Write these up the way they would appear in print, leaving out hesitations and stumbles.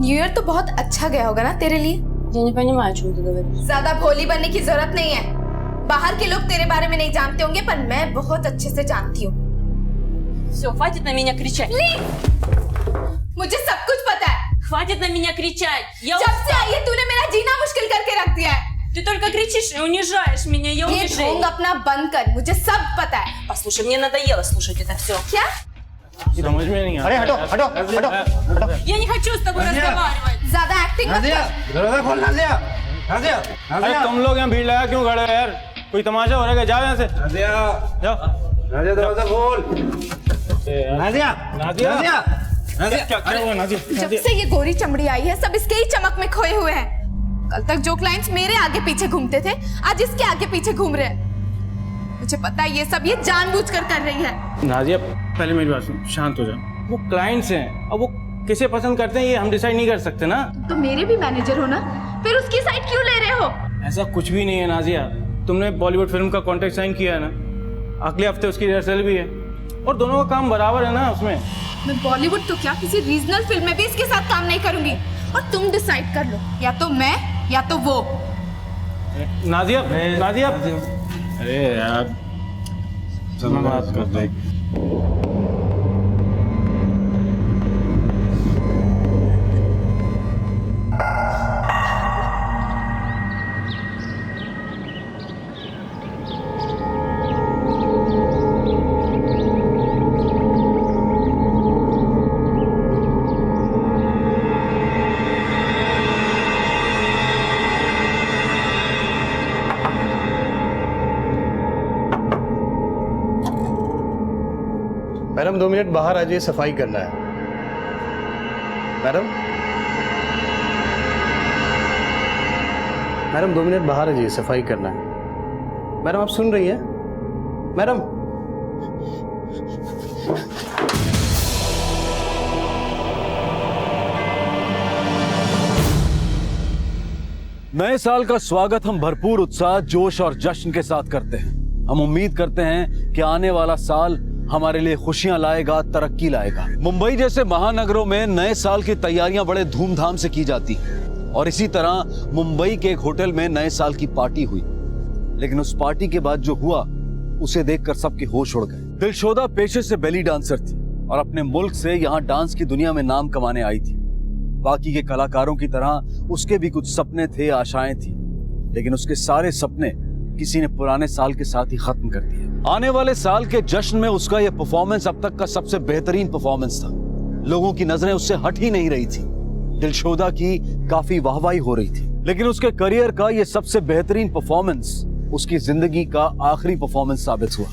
New year तो बहुत अच्छा गया होगा ना तेरे लिए? Я не понимаю, о чем ты говоришь. ज्यादा भोली बनने की जरूरत नहीं है। बाहर के लोग तेरे बारे में नहीं जानते होंगे, पर मैं बहुत अच्छे से जानती हूँ। Все, хватит на меня кричать. मुझे सब कुछ पता है। Хватит на меня кричать. Я जब से आई है तूने मेरा जीना मुश्किल करके रख दिया है। Ты только кричишь и унижаешь меня. Я ये унижаю. ढोंग अपना बंद कर, मुझे सब पता है। Послушай, мне надоело слушать это все. क्या? समझ में नहीं अरे हटो हटो हटो हटो। Я не хочу с тобой разговаривать. ज्यादा एक्टिंग मत नाज़िया, कर। दरवाजा खोल नाज़िया। नाज़िया, अरे नाज़िया। तुम लोग यहाँ भीड़ लगा क्यों खड़े हो यार? कोई तमाशा हो रहा है क्या? जाओ यहाँ से, नाज़िया, जाओ। नाज़िया दरवाजा खोल। नाज़िया, नाज़िया, नाज़िया, नाज़िया। क्या कर रहे हो नाज़िया? जब से ये गोरी चमड़ी आई है, सब इसके ही चमक में खोए हुए हैं। कल तक जो क्लाइंट्स मेरे आगे पीछे घूमते थे, आज इसके आगे पीछे घूम रहे हैं। मुझे पता है ये सब ये जानबूझकर कर रही है। नाज़िया पहले मेरी बात सुन, शांत हो जाओ। वो क्लाइंट्स हैं, अब वो किसे पसंद करते हैं ये हम डिसाइड नहीं कर सकते ना। तो मेरे भी मैनेजर हो ना, फिर उसकी साइड क्यों ले रहे हो? ऐसा कुछ भी नहीं है नाज़िया। तुमने बॉलीवुड फिल्म का कॉन्ट्रैक्ट साइन किया है ना, अगले हफ्ते उसकी रिहर्सल भी है और दोनों का काम बराबर है ना उसमें। मैं बॉलीवुड तो क्या किसी रीजनल फिल्म में भी इसके साथ काम नहीं करूंगी। और तुम डिसाइड कर लो, या तो मैं या तो वो। नाज़िया, नाज़िया, अरे यार चलो बात करते हैं। मैडम 2 मिनट बाहर आ जाइए, सफाई करना है। मैडम, मैडम 2 मिनट बाहर आ जाइए, सफाई करना है। मैडम आप सुन रही हैं? मैडम, नए साल का स्वागत हम भरपूर उत्साह, जोश और जश्न के साथ करते हैं। हम उम्मीद करते हैं कि आने वाला साल हमारे लिए खुशियां लाएगा, तरक्की लाएगा। मुंबई जैसे महानगरों में नए साल की तैयारियां बड़े धूमधाम से की जाती हैं और इसी तरह मुंबई के एक होटल में नए साल की पार्टी हुई। लेकिन उस पार्टी के बाद जो हुआ उसे देखकर सबके होश उड़ गए। दिलशोदा पेशे से बेली डांसर थी और अपने मुल्क से यहाँ डांस की दुनिया में नाम कमाने आई थी। बाकी के कलाकारों की तरह उसके भी कुछ सपने थे, आशाएं थी, लेकिन उसके सारे सपने किसी ने पुराने साल के साथ ही खत्म कर दिए। आने वाले साल के जश्न में उसका यह परफॉर्मेंस अब तक का सबसे बेहतरीन परफॉर्मेंस था। लोगों की नजरें उससे हट ही नहीं रही थी। दिलशोदा की काफी वाहवाही हो रही थी, लेकिन उसके करियर का यह सबसे बेहतरीन परफॉर्मेंस उसकी जिंदगी का आखिरी परफॉर्मेंस साबित हुआ।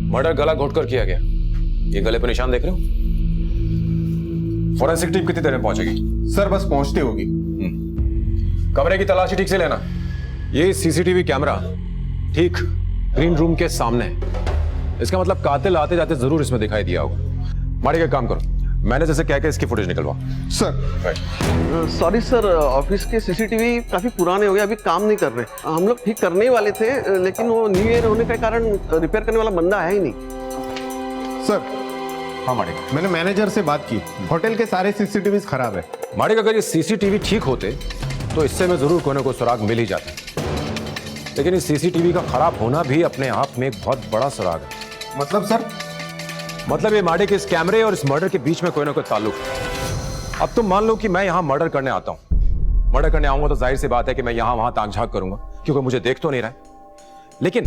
मर्डर गला घोटकर किया गया। ये गले पर निशान देख रहे हो? फॉरेंसिक टीम कितनी देर में पहुंचेगी? सर बस पहुंचती होगी। कमरे की तलाशी ठीक से लेना। ये सीसीटीवी कैमरा ठीक ग्रीन रूम के सामने है। इसका मतलब कातिल आते जाते जरूर इसमें दिखाई दिया होगा। माड़ी का काम करो, मैनेजर से कह के इसकी फुटेज निकलवाओ। सर सॉरी सर, ऑफिस के सीसीटीवी काफी पुराने हो गए, अभी काम नहीं कर रहे। हम लोग ठीक करने ही वाले थे, लेकिन वो न्यू ईयर होने के कारण रिपेयर करने वाला बंदा है ही नहीं। सर हाँ माड़ेगा, मैंने मैनेजर से बात की, होटल के सारे सीसीटीवी खराब है। माड़ेगा अगर ये सीसीटीवी ठीक होते तो इससे में जरूर कोई ना कोई सुराग मिल ही जाता, लेकिन इस सीसीटीवी का खराब होना भी अपने आप में एक बहुत बड़ा सुराग है। मतलब सर? मतलब ये माड़े के इस कैमरे और इस मर्डर के बीच में कोई ना कोई ताल्लुक है। अब तुम मान लो कि मैं यहाँ मर्डर करने आता हूँ। मर्डर करने आऊंगा तो जाहिर सी बात है कि मैं यहाँ वहां ताक झांक करूंगा, क्योंकि मुझे देख तो नहीं रहा है। लेकिन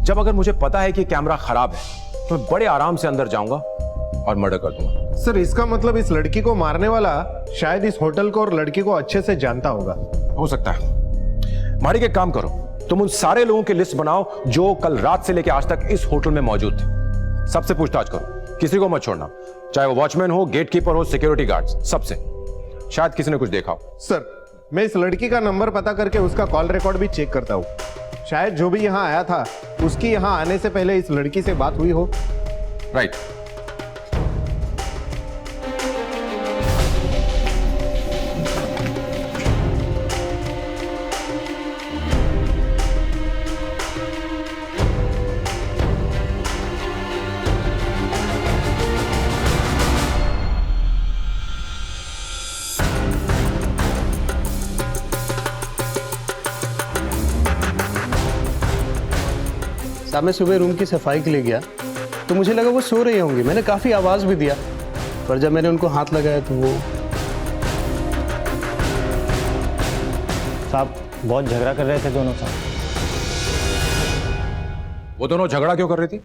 जब अगर मुझे पता है कि कैमरा खराब है तो मैं बड़े आराम से अंदर जाऊंगा और मर्डर कर दूंगा। सर इसका मतलब इस लड़की को मारने वाला शायद इस होटल को और लड़की को अच्छे से जानता होगा। हो सकता है। माड़ी के काम करो, तुम उन सारे लोगों की लिस्ट बनाओ जो कल रात से लेकर आज तक इस होटल में मौजूद थे। सबसे पूछताछ करो, किसी को मत छोड़ना, चाहे वो वॉचमैन हो, गेटकीपर हो, सिक्योरिटी गार्ड्स, सबसे। शायद किसी ने कुछ देखा हो। सर, मैं इस लड़की का नंबर पता करके उसका कॉल रिकॉर्ड भी चेक करता हूँ। शायद जो भी यहाँ आया था उसकी यहाँ आने से पहले इस लड़की से बात हुई हो। राइट। साहब मैं सुबह रूम की सफाई के लिए गया तो मुझे लगा वो सो रही होंगी। मैंने काफ़ी आवाज़ भी दिया, पर जब मैंने उनको हाथ लगाया तो वो साहब बहुत झगड़ा कर रहे थे दोनों साहब। वो दोनों झगड़ा क्यों कर रही थी?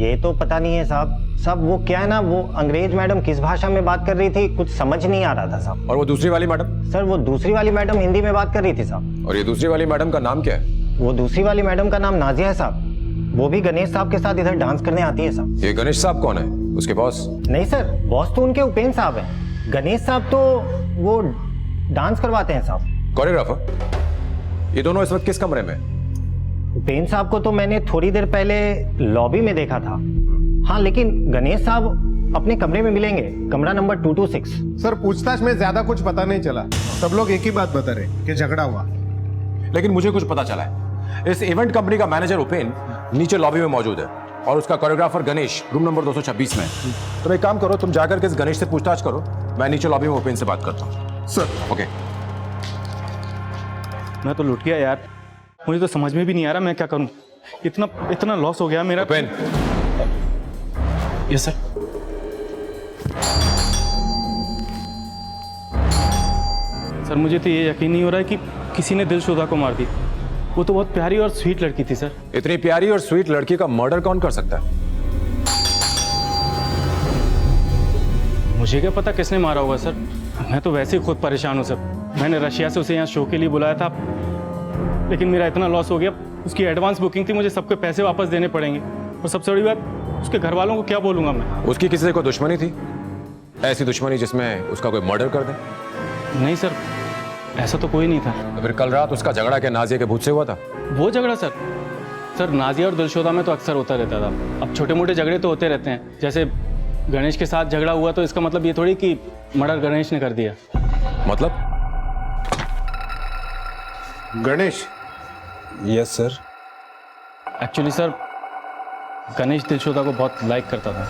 ये तो पता नहीं है साहब। साहब वो क्या है ना, वो अंग्रेज मैडम किस भाषा में बात कर रही थी कुछ समझ नहीं आ रहा था साहब। और वो दूसरी वाली मैडम? सर वो दूसरी वाली मैडम हिंदी में बात कर रही थी साहब। और ये दूसरी वाली मैडम का नाम क्या है? वो दूसरी वाली मैडम का नाम नाजिया है साहब। वो भी गणेश साहब के साथ इधर डांस करने आती है साहब। ये गणेश साहब कौन है? उसके बॉस? नहीं सर, बॉस तो उनके उपेंद्र साहब हैं। गणेश साहब तो वो डांस करवाते हैं साहब। कोरियोग्राफर? ये दोनों इस वक्त किस कमरे में? उपेंद्र साहब को तो मैंने थोड़ी देर पहले लॉबी में देखा था। हाँ, लेकिन गणेश साहब अपने कमरे में मिलेंगे, कमरा नंबर 226। सर पूछताछ में ज्यादा कुछ पता नहीं चला, सब लोग एक ही बात बता रहे कि झगड़ा हुआ। लेकिन मुझे कुछ पता चला है। इस इवेंट कंपनी का मैनेजर उपेंद्र नीचे लॉबी में मौजूद है और उसका कोरियोग्राफर गणेश रूम नंबर 226 में। तुम एक काम करो, तुम जाकर के इस गणेश से पूछताछ करो, मैं नीचे लॉबी में उपेंद्र से बात करता हूँ। Sir okay. मैं तो लुट गया यार, मुझे तो समझ में भी नहीं आ रहा मैं क्या करूं। इतना लॉस हो गया मेरा। उपेंद्र। Yes sir. सर मुझे तो ये यकीन नहीं हो रहा है कि किसी ने दिलशुदा को मार दी। वो तो बहुत प्यारी और स्वीट लड़की थी सर। इतनी प्यारी और स्वीट लड़की का मर्डर कौन कर सकता है? मुझे क्या पता किसने मारा होगा सर। मैं तो वैसे ही खुद परेशान हूँ सर। मैंने रशिया से उसे यहाँ शो के लिए बुलाया था, लेकिन मेरा इतना लॉस हो गया। उसकी एडवांस बुकिंग थी, मुझे सबके पैसे वापस देने पड़ेंगे। और सबसे बड़ी बात, उसके घर वालों को क्या बोलूँगा मैं। उसकी किसी से कोई दुश्मनी थी? ऐसी दुश्मनी जिसमें उसका कोई मर्डर कर दे? नहीं सर, ऐसा तो कोई नहीं था। तो फिर कल रात उसका झगड़ा क्या नाजिया के भूत से हुआ था? वो झगड़ा सर नाजिया और दिलशुदा में तो अक्सर होता रहता था। अब छोटे मोटे झगड़े तो होते रहते हैं। जैसे गणेश के साथ झगड़ा हुआ तो इसका मतलब ये थोड़ी कि मर्डर गणेश ने कर दिया। मतलब? Ganesh? Yes sir. Actually sir Ganesh Dilshoda को बहुत लाइक करता था।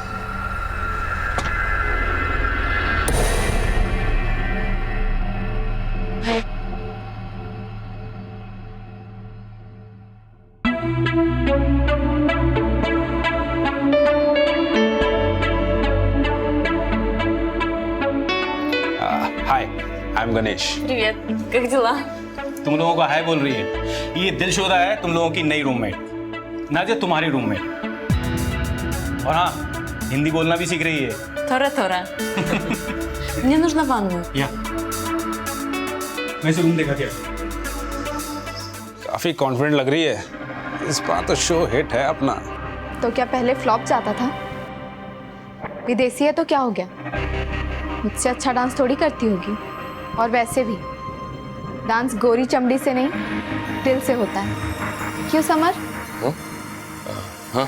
Hi, I am Ganesh. Привет, как дела? तुम लोगों को हाय बोल रही है। ये दिलशुदा है तुम लोगों की नई रूममेट, नाजिया तुम्हारी रूममेट। और हाँ, हिंदी बोलना भी सीख रही है। Тора-тора. Мне нужна ванную. या मैं इसे रूम देखा क्या? काफी कॉन्फिडेंट लग रही है। इस बार तो शो हिट है अपना। तो क्या पहले फ्लॉप जाता था? विदेशी है तो क्या हो गया? मुझसे अच्छा डांस थोड़ी करती होगी। और वैसे भी डांस गोरी चमड़ी से नहीं, दिल से होता है। क्यों समर? हाँ।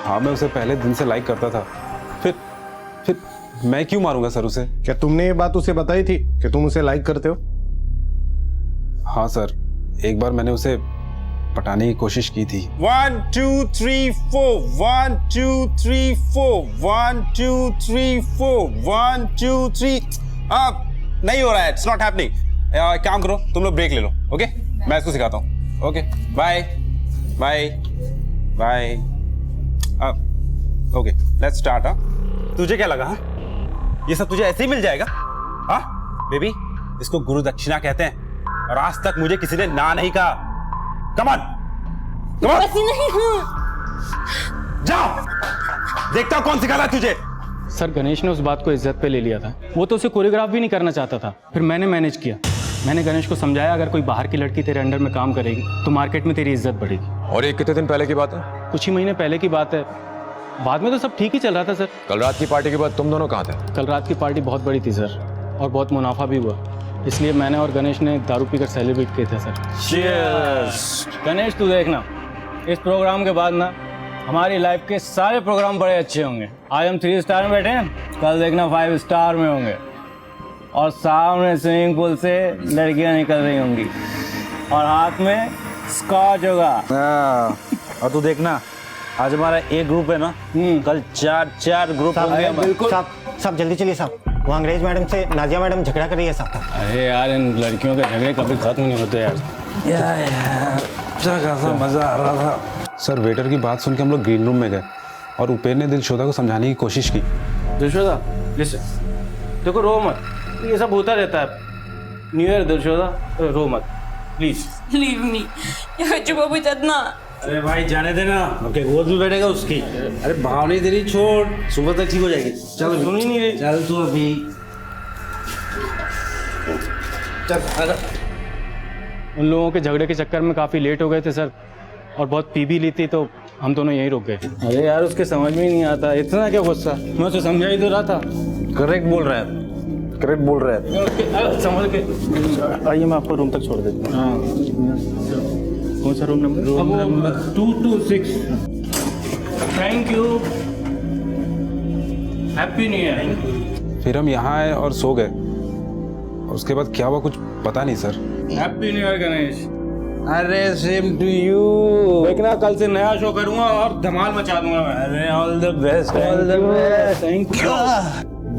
हाँ, मैं उसे पहले दिन से लाइक करता था। फिर मैं क्यों मारूंगा सर उसे? क्या तुमने ये बात उसे बताई थी कि तुम उसे लाइक करते हो? हाँ सर, एक बार मैंने उसे पटाने की कोशिश की थी। 1 2 3 4 1 2 3 4 1 2 3 4 1 2 3। अब नहीं हो रहा है, इट्स नॉट हैपनिंग। काम करो, तुम लोग ब्रेक ले लो। ओके, मैं इसको सिखाता हूँ। Okay, bye bye bye. Okay, let's start. हाँ, तुझे क्या लगा? हाँ, ये सब तुझे ऐसे ही मिल जाएगा? हाँ बेबी, इसको गुरु दक्षिणा कहते हैं और आज तक मुझे किसी ने ना नहीं कहा। Come on, come on. वैसी नहीं हूँ। जाओ, देखता हूँ कौन सिखाता है तुझे। सर गणेश ने उस बात को इज्जत पे ले लिया था। वो तो उसे कोरियोग्राफ भी नहीं करना चाहता था। फिर मैंने मैनेज किया। मैंने गणेश को समझाया अगर कोई बाहर की लड़की तेरे अंडर में काम करेगी तो मार्केट में तेरी इज्जत बढ़ेगी। और ये कितने दिन पहले की बात है? कुछ ही महीने पहले की बात है। बाद में तो सब ठीक ही चल रहा था सर। कल रात की पार्टी के बाद तुम दोनों कहाँ थे? कल रात की पार्टी बहुत बड़ी थी सर, और बहुत मुनाफा भी हुआ, इसलिए मैंने और गणेश ने दारू पीकर सेलिब्रेट किए थे सर। Cheers! गणेश तू देखना, इस प्रोग्राम के बाद ना हमारी लाइफ के सारे प्रोग्राम बड़े अच्छे होंगे। आज हम 3 स्टार में बैठे हैं, कल देखना 5 स्टार में होंगे, और सामने स्विमिंग पूल से लड़कियां निकल रही होंगी और हाथ में स्कॉच होगा। और तू देखना, आज हमारा एक ग्रुप है ना, कल 4 ग्रुप होंगे। बिल्कुल सब जल्दी चलिए साहब, वो अंग्रेज मैडम से नाजिया मैडम झगड़ा कर रही है साहब। अरे यार इन लड़कियों के झगड़े कभी खत्म नहीं होते यार। अच्छा मजा आ रहा था। सर वेटर की बात सुन के हम लोग ग्रीन रूम में गए और उपेर ने दिलशोदा को समझाने की कोशिश की। दिलशोदा देखो रो मत, ये सब होता रहता है। न्यू ईयर दिलशोदा, रो मत प्लीज। लीव मी, ये चुप भी चलना। अरे भाई जाने देना, ओके गोद में बैठेगा उसकी। अरे भाव नहीं तेरी, छोड़, सुबह तक ठीक हो जाएगी। चल सुन ही नहीं रही। चल तू अभी चल। उन लोगों के झगड़े के चक्कर में काफ़ी लेट हो गए थे सर, और बहुत पी भी ली थी, तो हम दोनों यहीं रुक गए। अरे यार उसके समझ में ही नहीं आता, इतना क्या गुस्सा। मैं उसे समझा ही तो रहा था। करेक्ट बोल रहा है, करेक्ट बोल रहा है। समझ के आइए, मैं आपको रूम तक छोड़ देता हूँ। कौन सा room number? Room number 226। Thank you, happy new year. फिर हम यहाँ आए और सो गए, और उसके बाद क्या हुआ कुछ पता नहीं sir. Happy new year Ganesh. अरे सेम टू यू। देखना कल से नया शो करूंगा और धमाल मचा दूंगा मैं। अरे all the best, all the best, thank you.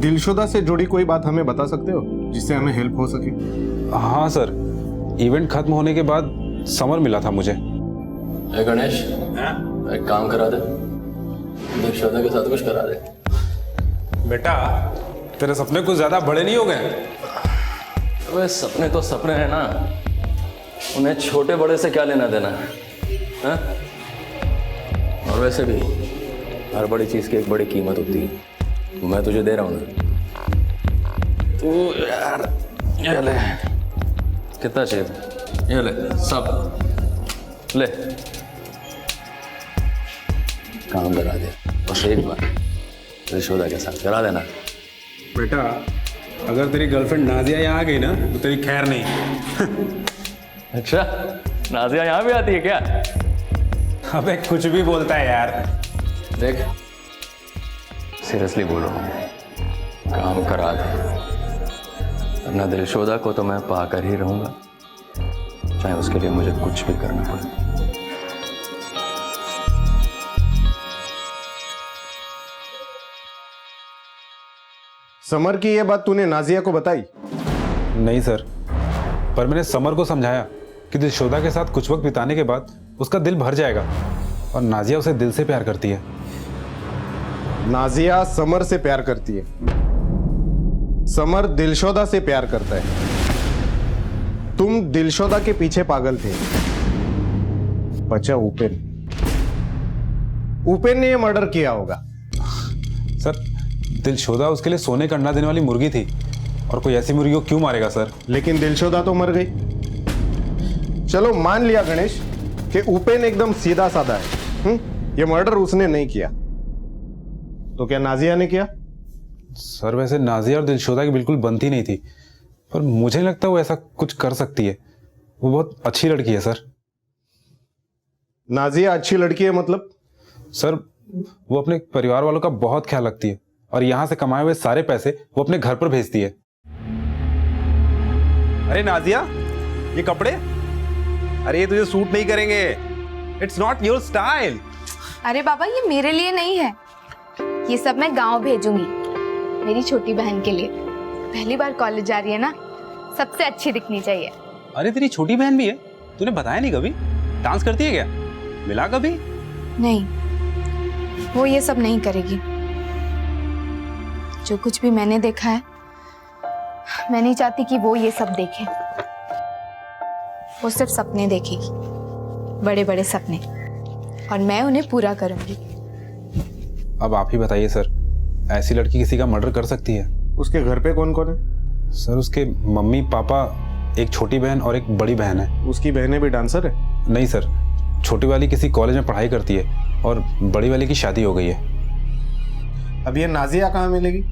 Dilshoda से जुड़ी कोई बात हमें बता सकते हो जिससे हमें हेल्प हो सके? हाँ सर, इवेंट खत्म होने के बाद समर मिला था मुझे। गणेश एक काम करा दे, दिलशोदा के साथ कुछ करा दे। बेटा तेरे सपने कुछ ज्यादा बड़े नहीं हो गए? अबे सपने तो सपने हैं ना, उन्हें छोटे बड़े से क्या लेना देना है? और वैसे भी हर बड़ी चीज की एक बड़ी कीमत होती है। मैं तुझे दे रहा हूँ ना, तू यार ये ले। कितना चाहिए? ये ले, सब ले। काम करा दे बस एक बार, दिलशोदा के साथ करा देना। बेटा अगर तेरी गर्लफ्रेंड नाजिया यहाँ आ गई ना तो तेरी खैर नहीं। अच्छा, नाजिया यहाँ भी आती है क्या? अबे कुछ भी बोलता है यार। देख सीरियसली बोल रहा हूँ, काम करा दे, वरना दिलशोदा को तो मैं पाकर ही रहूंगा, चाहे उसके लिए मुझे कुछ भी करना पड़े। समर की ये बात तूने नाजिया को बताई? नहीं सर, पर मैंने समर को समझाया कि दिलशोदा के साथ कुछ वक्त बिताने के बाद उसका दिल भर जाएगा, और नाजिया उसे दिल से प्यार करती है। नाजिया समर से प्यार करती है, समर दिलशोदा से प्यार करता है। तुम दिलशोदा के पीछे पागल थे। बचा उपेन, उपेन ने यह मर्डर किया होगा। सर दिलशोदा उसके लिए सोने का अंडा देने वाली मुर्गी थी, और कोई ऐसी मुर्गी को क्यों मारेगा सर? लेकिन दिलशोदा तो मर गई। चलो मान लिया गणेश कि उपेन एकदम सीधा साधा है, ये मर्डर उसने नहीं किया, तो क्या नाजिया ने किया? सर वैसे नाजिया और दिलशोदा की बिल्कुल बनती नहीं थी, पर मुझे नहीं लगता वो ऐसा कुछ कर सकती है। वो बहुत अच्छी लड़की है सर। नाजिया अच्छी लड़की है मतलब? सर वो अपने परिवार वालों का बहुत ख्याल रखती है, और यहां से कमाए हुए सारे पैसे वो अपने घर पर भेजती है। अरे नाजिया, ये कपड़े, अरे ये तुझे सूट नहीं करेंगे, इट्स नॉट योर स्टाइल। अरे बाबा ये मेरे लिए नहीं है, ये सब मैं गांव भेजूंगी मेरी छोटी बहन के लिए। पहली बार कॉलेज जा रही है ना, सबसे अच्छी दिखनी चाहिए। अरे तेरी छोटी बहन भी है, तूने बताया नहीं कभी। डांस करती है क्या? मिला कभी? नहीं, वो ये सब नहीं करेगी। जो कुछ भी मैंने देखा है, मैं नहीं चाहती कि वो ये सब देखे। वो सिर्फ सपने देखेगी, बड़े बड़े सपने, और मैं उन्हें पूरा करूंगी। अब आप ही बताइए सर, ऐसी लड़की किसी का मर्डर कर सकती है? उसके घर पे कौन कौन है? सर उसके मम्मी पापा, एक छोटी बहन और एक बड़ी बहन है। उसकी बहनें भी डांसर है? नहीं सर, छोटी वाली किसी कॉलेज में पढ़ाई करती है और बड़ी वाली की शादी हो गई है। अब ये नाजिया कहाँ मिलेगी?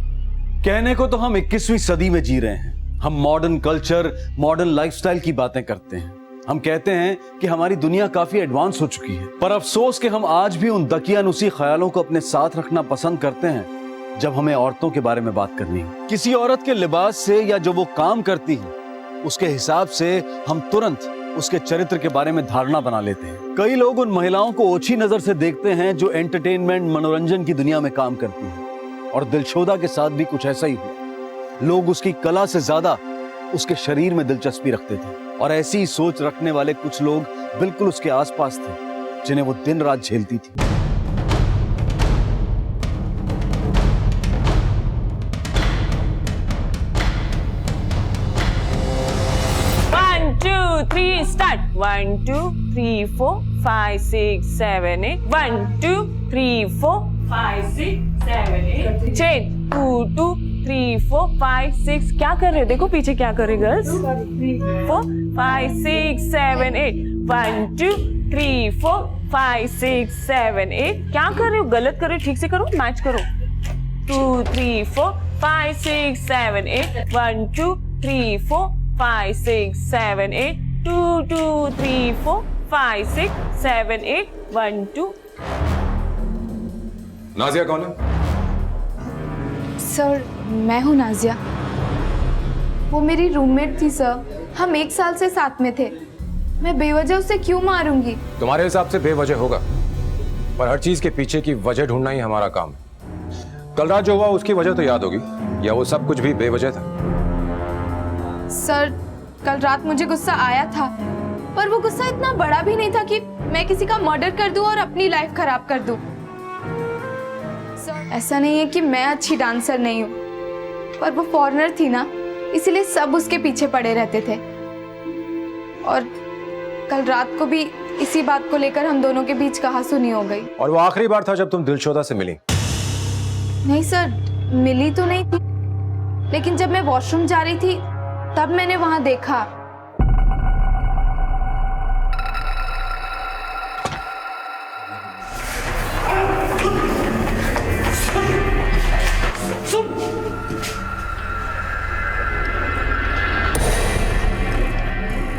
कहने को तो हम 21वीं सदी में जी रहे हैं। हम मॉडर्न कल्चर, मॉडर्न लाइफस्टाइल की बातें करते हैं। हम कहते हैं कि हमारी दुनिया काफी एडवांस हो चुकी है, पर अफसोस कि हम आज भी उन दकियानुसी ख्यालों को अपने साथ रखना पसंद करते हैं जब हमें औरतों के बारे में बात करनी है। किसी औरत के लिबास से या जो वो काम करती है उसके हिसाब से हम तुरंत उसके चरित्र के बारे में धारणा बना लेते हैं। कई लोग उन महिलाओं को ओछी नजर से देखते हैं जो एंटरटेनमेंट, मनोरंजन की दुनिया में काम करती हैं। और दिलशोदा के साथ भी कुछ ऐसा ही हुआ। लोग उसकी कला से ज्यादा उसके शरीर में दिलचस्पी रखते थे, और ऐसी ही सोच रखने वाले कुछ लोग बिल्कुल उसके आसपास थे जिन्हें वो दिन रात झेलती थी। One, two, three, start. 1, 2, 3, 4, 5, 6, 7, 8. 1, 2, 3, 4, 5, 6, 7, 8. Change. 2, 2, 3, 4, 5, 6. क्या कर रहे हो? देखो पीछे क्या कर रहे गर्ल्स? 4, 5, 6, 7, 8. 1, 2, 3, 4, 5, 6, 7, 8. क्या कर रहे हो? गलत कर रहे हो, ठीक से करो, मैच करो. 2, 3, 4, 5, 6, 7, 8. 1, 2, 3, 4, 5, 6, 7, 8. 2, 2, 3, 4, 5, 6, 7, 8. 1, 2. नाजिया कौन है? सर मैं हूँ नाजिया। वो मेरी रूममेट थी सर, हम 1 साल से साथ में थे। मैं बेवजह उसे क्यों मारूंगी? तुम्हारे हिसाब से बेवजह होगा, पर हर चीज के पीछे की वजह ढूंढना ही हमारा काम है। कल रात जो हुआ उसकी वजह तो याद होगी, या वो सब कुछ भी बेवजह था? सर कल रात मुझे गुस्सा आया था, पर वो गुस्सा इतना बड़ा भी नहीं था कि मैं किसी का मर्डर कर दूं और अपनी लाइफ खराब कर दूं। सर ऐसा नहीं है कि मैं अच्छी डांसर नहीं हूँ, पर वो फॉरेनर थी ना, इसलिए सब उसके पीछे पड़े रहते थे। और कल रात को भी इसी बात को लेकर हम दोनों के बीच कहासुनी हो गई। और वो आखिरी बार था जब तुम दिलशोदा से मिली? नहीं सर, मिली तो नहीं थी, लेकिन जब मैं वॉशरूम जा रही थी तब मैंने वहां देखा।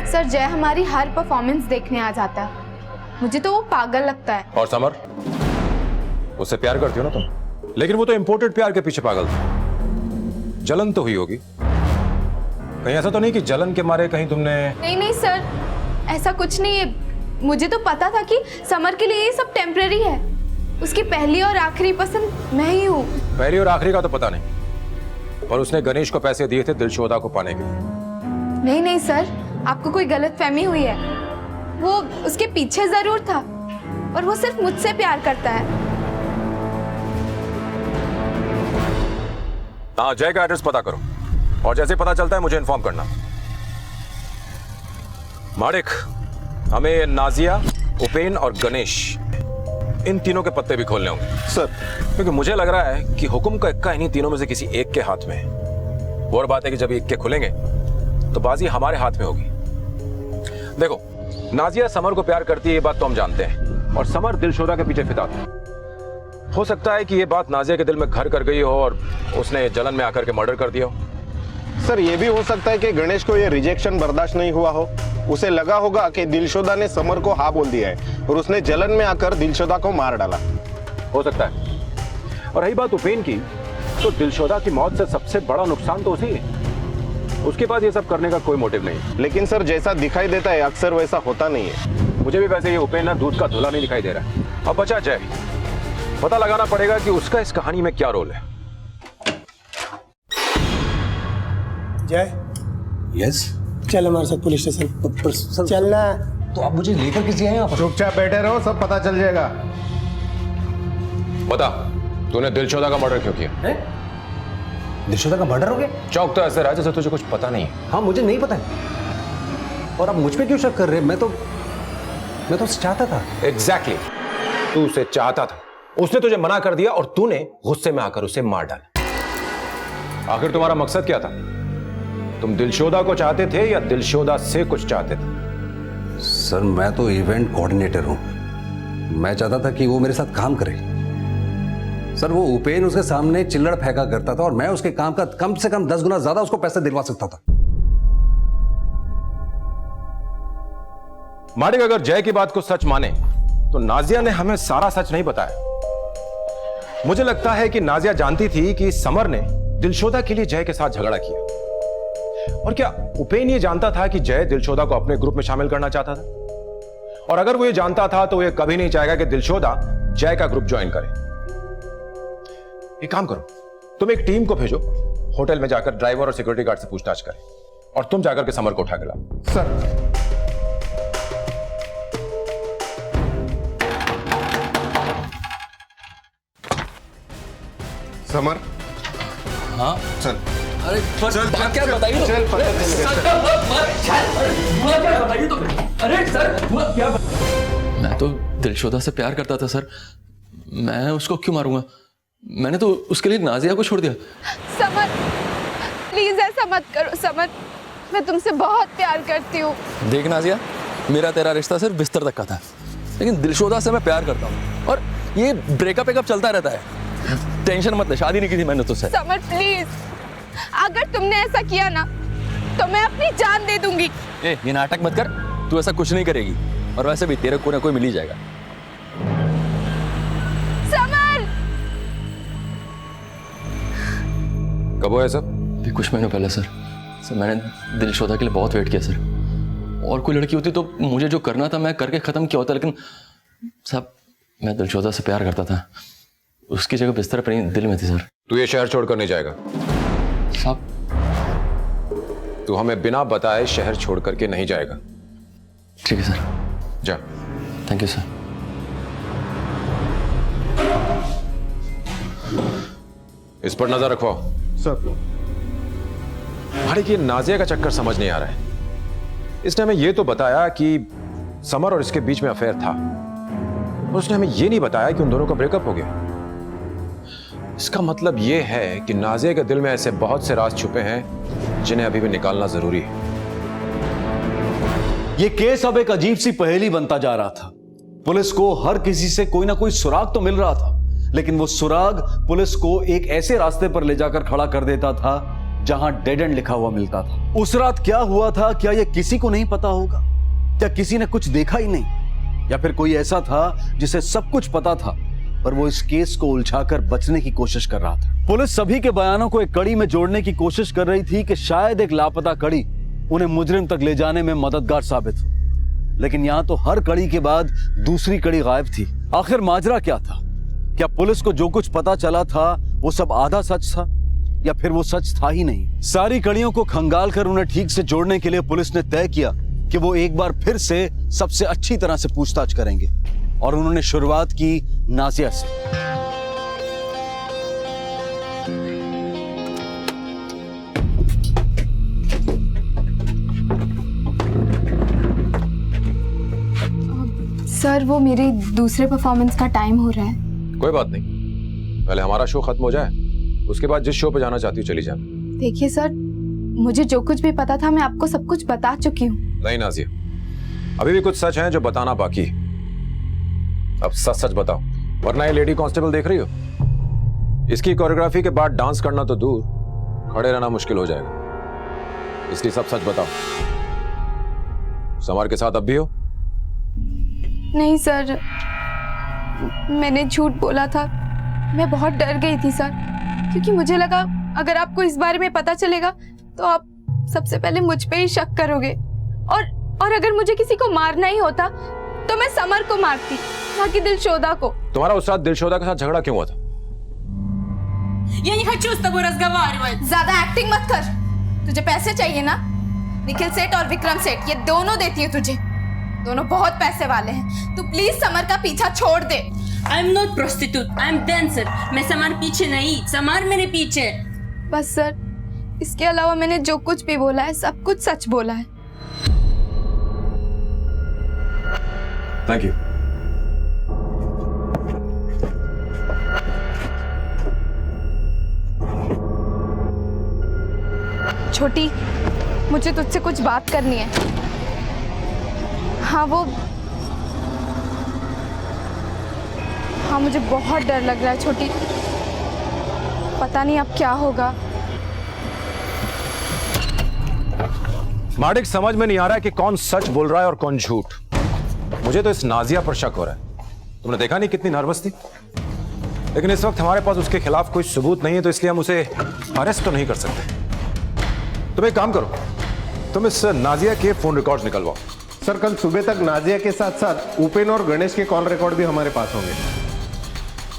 सर जय हमारी हर परफॉर्मेंस देखने आ जाता है, मुझे तो वो पागल लगता है। और समर, उससे प्यार करती हो ना तुम? लेकिन वो तो इंपोर्टेड प्यार के पीछे पागल था। जलन तो हुई होगी, कहीं ऐसा तो नहीं कि जलन के मारे कहीं तुमने? नहीं नहीं सर, ऐसा कुछ नहीं है। मुझे तो पता था कि समर के लिए ये सब टेम्परेरी है। उसकी पहली और आखिरी पसंद मैं ही हूँ। पहली और आखिरी का तो पता नहीं, पर उसने गणेश को पैसे दिए थे दिलशोदा को पाने के लिए। नहीं नहीं सर, आपको कोई गलत फहमी हुई है। वो उसके पीछे जरूर था, और वो सिर्फ मुझसे प्यार करता है। हाँ, जय का एड्रेस पता करो, और जैसे पता चलता है मुझे इन्फॉर्म करना। माड़िक, हमें नाजिया, उपेन और गणेश, इन तीनों के पत्ते भी खोलने होंगे सर। क्योंकि मुझे लग रहा है कि हुक्म का इक्का इन्हीं तीनों में से किसी एक के हाथ में है। वो और बात है कि जब ये इक्के खुलेंगे तो बाजी हमारे हाथ में होगी। देखो, नाजिया समर को प्यार करती है, ये बात तो हम जानते हैं, और समर दिलशोदा के पीछे फिदा था। हो सकता है कि ये बात नाजिया के दिल में घर कर गई हो और उसने जलन में आकर के मर्डर कर दिया हो। सर ये भी हो सकता है कि गणेश को ये रिजेक्शन बर्दाश्त नहीं हुआ हो। उसे लगा होगा कि दिलशोदा ने समर को हाँ बोल दिया है, और उसने जलन में आकर दिलशोदा को मार डाला। हो सकता है। और रही बात उपेन की, तो दिलशोदा की मौत से सबसे बड़ा नुकसान तो उसी है। उसके पास ये सब करने का कोई मोटिव नहीं। लेकिन सर जैसा दिखाई देता है अक्सर वैसा होता नहीं है। मुझे भी वैसे ये उपेन ना दूध का धुला नहीं दिखाई दे रहा है। अब बचा जय, पता लगाना पड़ेगा कि उसका इस कहानी में क्या रोल है। जय, यस, चल हमारे साथ पुलिस स्टेशन। चलना। तो आप मुझे लेकर किसी आए? चुपचाप बैठे रहो, सब पता चल जाएगा। बता, तूने दिलशोदा का मर्डर क्यों किया? दिलशोदा का मर्डर हो गया? चौक तो ऐसे रहा जैसे तुझे कुछ पता नहीं है। हाँ, मुझे नहीं पता है। और आप मुझ पे क्यों शक कर रहे हैं? मैं तो उसे चाहता था। एग्जैक्टली, तू उसे चाहता था, उसने तुझे मना कर दिया और तूने गुस्से में आकर उसे मार डाला। आखिर तुम्हारा मकसद क्या था? तुम दिलशोदा को चाहते थे या दिलशोदा से कुछ चाहते थे? सर मैं तो इवेंट कोऑर्डिनेटर हूं, मैं चाहता था कि वो मेरे साथ काम करे। सर वो उपेन उसके सामने चिल्लड़ फेंका करता था और मैं उसके काम का कम से कम 10 गुना ज्यादा उसको पैसे दिलवा सकता था। माडिक, अगर जय की बात को सच माने तो नाजिया ने हमें सारा सच नहीं बताया। मुझे लगता है कि नाजिया जानती थी कि समर ने दिलशोदा के लिए जय के साथ झगड़ा किया। और क्या उपेन ये जानता था कि जय दिलशोदा को अपने ग्रुप में शामिल करना चाहता था? और अगर वो ये जानता था तो वो ये कभी नहीं चाहेगा कि दिलशोदा जय का ग्रुप ज्वाइन करे। एक काम करो, तुम एक टीम को भेजो, होटल में जाकर ड्राइवर और सिक्योरिटी गार्ड से पूछताछ करें, और तुम जाकर के समर को उठा के लाओ। Sir summer. हाँ चल अरे चल, बात क्या चल, बताइए तो? चल, पता हुआ क्या बताइए तो? अरे सर हुआ क्या? मैं तो दिलशोदा से प्यार करता था सर, मैं उसको क्यों मारूंगा? मैंने तो उसके लिए नाजिया को छोड़ दिया। समर प्लीज ऐसा मत करो समर, मैं तुमसे बहुत प्यार करती हूँ। देख नाजिया, मेरा तेरा रिश्ता सिर्फ बिस्तर तक का था, लेकिन दिलशोदा से मैं प्यार करता हूँ और ये ब्रेकअप चलता रहता है। टेंशन मत ले, शादी नहीं की थी मैंने तुझसे। समर प्लीज, अगर तुमने ऐसा किया ना तो मैं अपनी जान दे दूंगी। ये नाटक मत कर, तू ऐसा कुछ नहीं करेगी, और वैसे भी तेरे को ना कोई मिल ही जाएगा। समर! कब हुआ सब? कुछ महीनों पहले सर। मैंने दिलशोदा के लिए बहुत वेट किया सर, और कोई लड़की होती तो मुझे जो करना था मैं करके खत्म किया होता, लेकिन साहब मैं दिलशोदा से प्यार करता था, उसकी जगह बिस्तर पर नहीं दिल में थी सर। तू ये शहर छोड़कर नहीं जाएगा साहब? तू हमें बिना बताए शहर छोड़ करके नहीं जाएगा। ठीक है सर। जा। Thank you sir. इस पर नजर रखो सर। भाई ये नाजिया का चक्कर समझ नहीं आ रहा है। इसने हमें यह तो बताया कि समर और इसके बीच में अफेयर था, और उसने हमें यह नहीं बताया कि उन दोनों का ब्रेकअप हो गया। इसका मतलब यह है कि नाजिया के दिल में ऐसे बहुत से राज छुपे हैं जिन्हें अभी भी निकालना जरूरी है। यह केस अब एक अजीब सी पहेली बनता जा रहा था। पुलिस को हर किसी से कोई ना कोई सुराग तो मिल रहा था, लेकिन वो सुराग पुलिस को एक ऐसे रास्ते पर ले जाकर खड़ा कर देता था जहां डेड एंड लिखा हुआ मिलता था। उस रात क्या हुआ था, क्या यह किसी को नहीं पता होगा? क्या किसी ने कुछ देखा ही नहीं, या फिर कोई ऐसा था जिसे सब कुछ पता था पर वो इस केस को उलझाकर बचने की कोशिश कर रहा था? पुलिस सभी के बयानों को एक कड़ी में जोड़ने की कोशिश कर रही थी कि शायद एक लापता कड़ी उन्हें मुजरिम तक ले जाने में मददगार साबित हो, लेकिन यहां तो हर कड़ी के बाद दूसरी कड़ी गायब थी। आखिर माजरा क्या था? क्या पुलिस को जो कुछ पता चला था वो सब आधा सच था, या फिर वो सच था ही नहीं? सारी कड़ियों को खंगाल कर उन्हें ठीक से जोड़ने के लिए पुलिस ने तय किया कि वो एक बार फिर से सबसे अच्छी तरह से पूछताछ करेंगे, और उन्होंने शुरुआत की नाजिया से। सर वो मेरे दूसरे परफॉर्मेंस का टाइम हो रहा है। कोई बात नहीं, पहले हमारा शो खत्म हो जाए, उसके बाद जिस शो पे जाना चाहती हो चली जा। देखिए सर, मुझे जो कुछ भी पता था मैं आपको सब कुछ बता चुकी हूँ। नहीं नाजिया, अभी भी कुछ सच है जो बताना बाकी है। अब सच सच बताओ, वरना ये लेडी कांस्टेबल देख रही हो, इसकी कोरियोग्राफी के बाद डांस करना तो दूर, खड़े रहना मुश्किल हो जाएगा। इसलिए सब सच बताओ। समर के साथ अब भी हो? नहीं सर, मैंने झूठ बोला था। मैं बहुत डर गई थी सर, क्योंकि मुझे लगा अगर आपको इस बारे में पता चलेगा तो आप सबसे पहले मुझ पे ही शक करोगे, और अगर मुझे किसी को मारना ही होता तो मैं समर को मारती, ना कि दिलशोदा को। तुम्हारा उस रात दिलशोदा के साथ झगड़ा क्यों हुआ था? Я не хочу с тобой разговаривать। ज्यादा एक्टिंग मत कर। तुझे पैसे चाहिए ना? निखिल सेठ और विक्रम सेठ ये दोनों देती है तुझे, दोनों बहुत पैसे वाले हैं। तू प्लीज समर का पीछा छोड़ दे। I'm not prostitute, I'm dancer. मैं समर पीछे नहीं, समर मेरे पीछे। बस सर, इसके अलावा मैंने जो कुछ भी बोला है सब कुछ सच बोला है। Thank you. छोटी, मुझे तुझसे कुछ बात करनी है। हाँ, मुझे बहुत डर लग रहा है छोटी, पता नहीं अब क्या होगा। माडिक, समझ में नहीं आ रहा है कि कौन सच बोल रहा है और कौन झूठ। मुझे तो इस नाजिया पर शक हो रहा है। तुमने देखा नहीं कितनी नर्वस थी, लेकिन इस वक्त हमारे पास उसके खिलाफ कोई सबूत नहीं है, तो इसलिए हम उसे अरेस्ट तो नहीं कर सकते। तुम एक काम करो, तुम इस नाजिया के फोन रिकॉर्ड्स निकलवाओ। सर, कल सुबह तक नाजिया के साथ साथ उपेन और गणेश के कॉल रिकॉर्ड भी हमारे पास होंगे।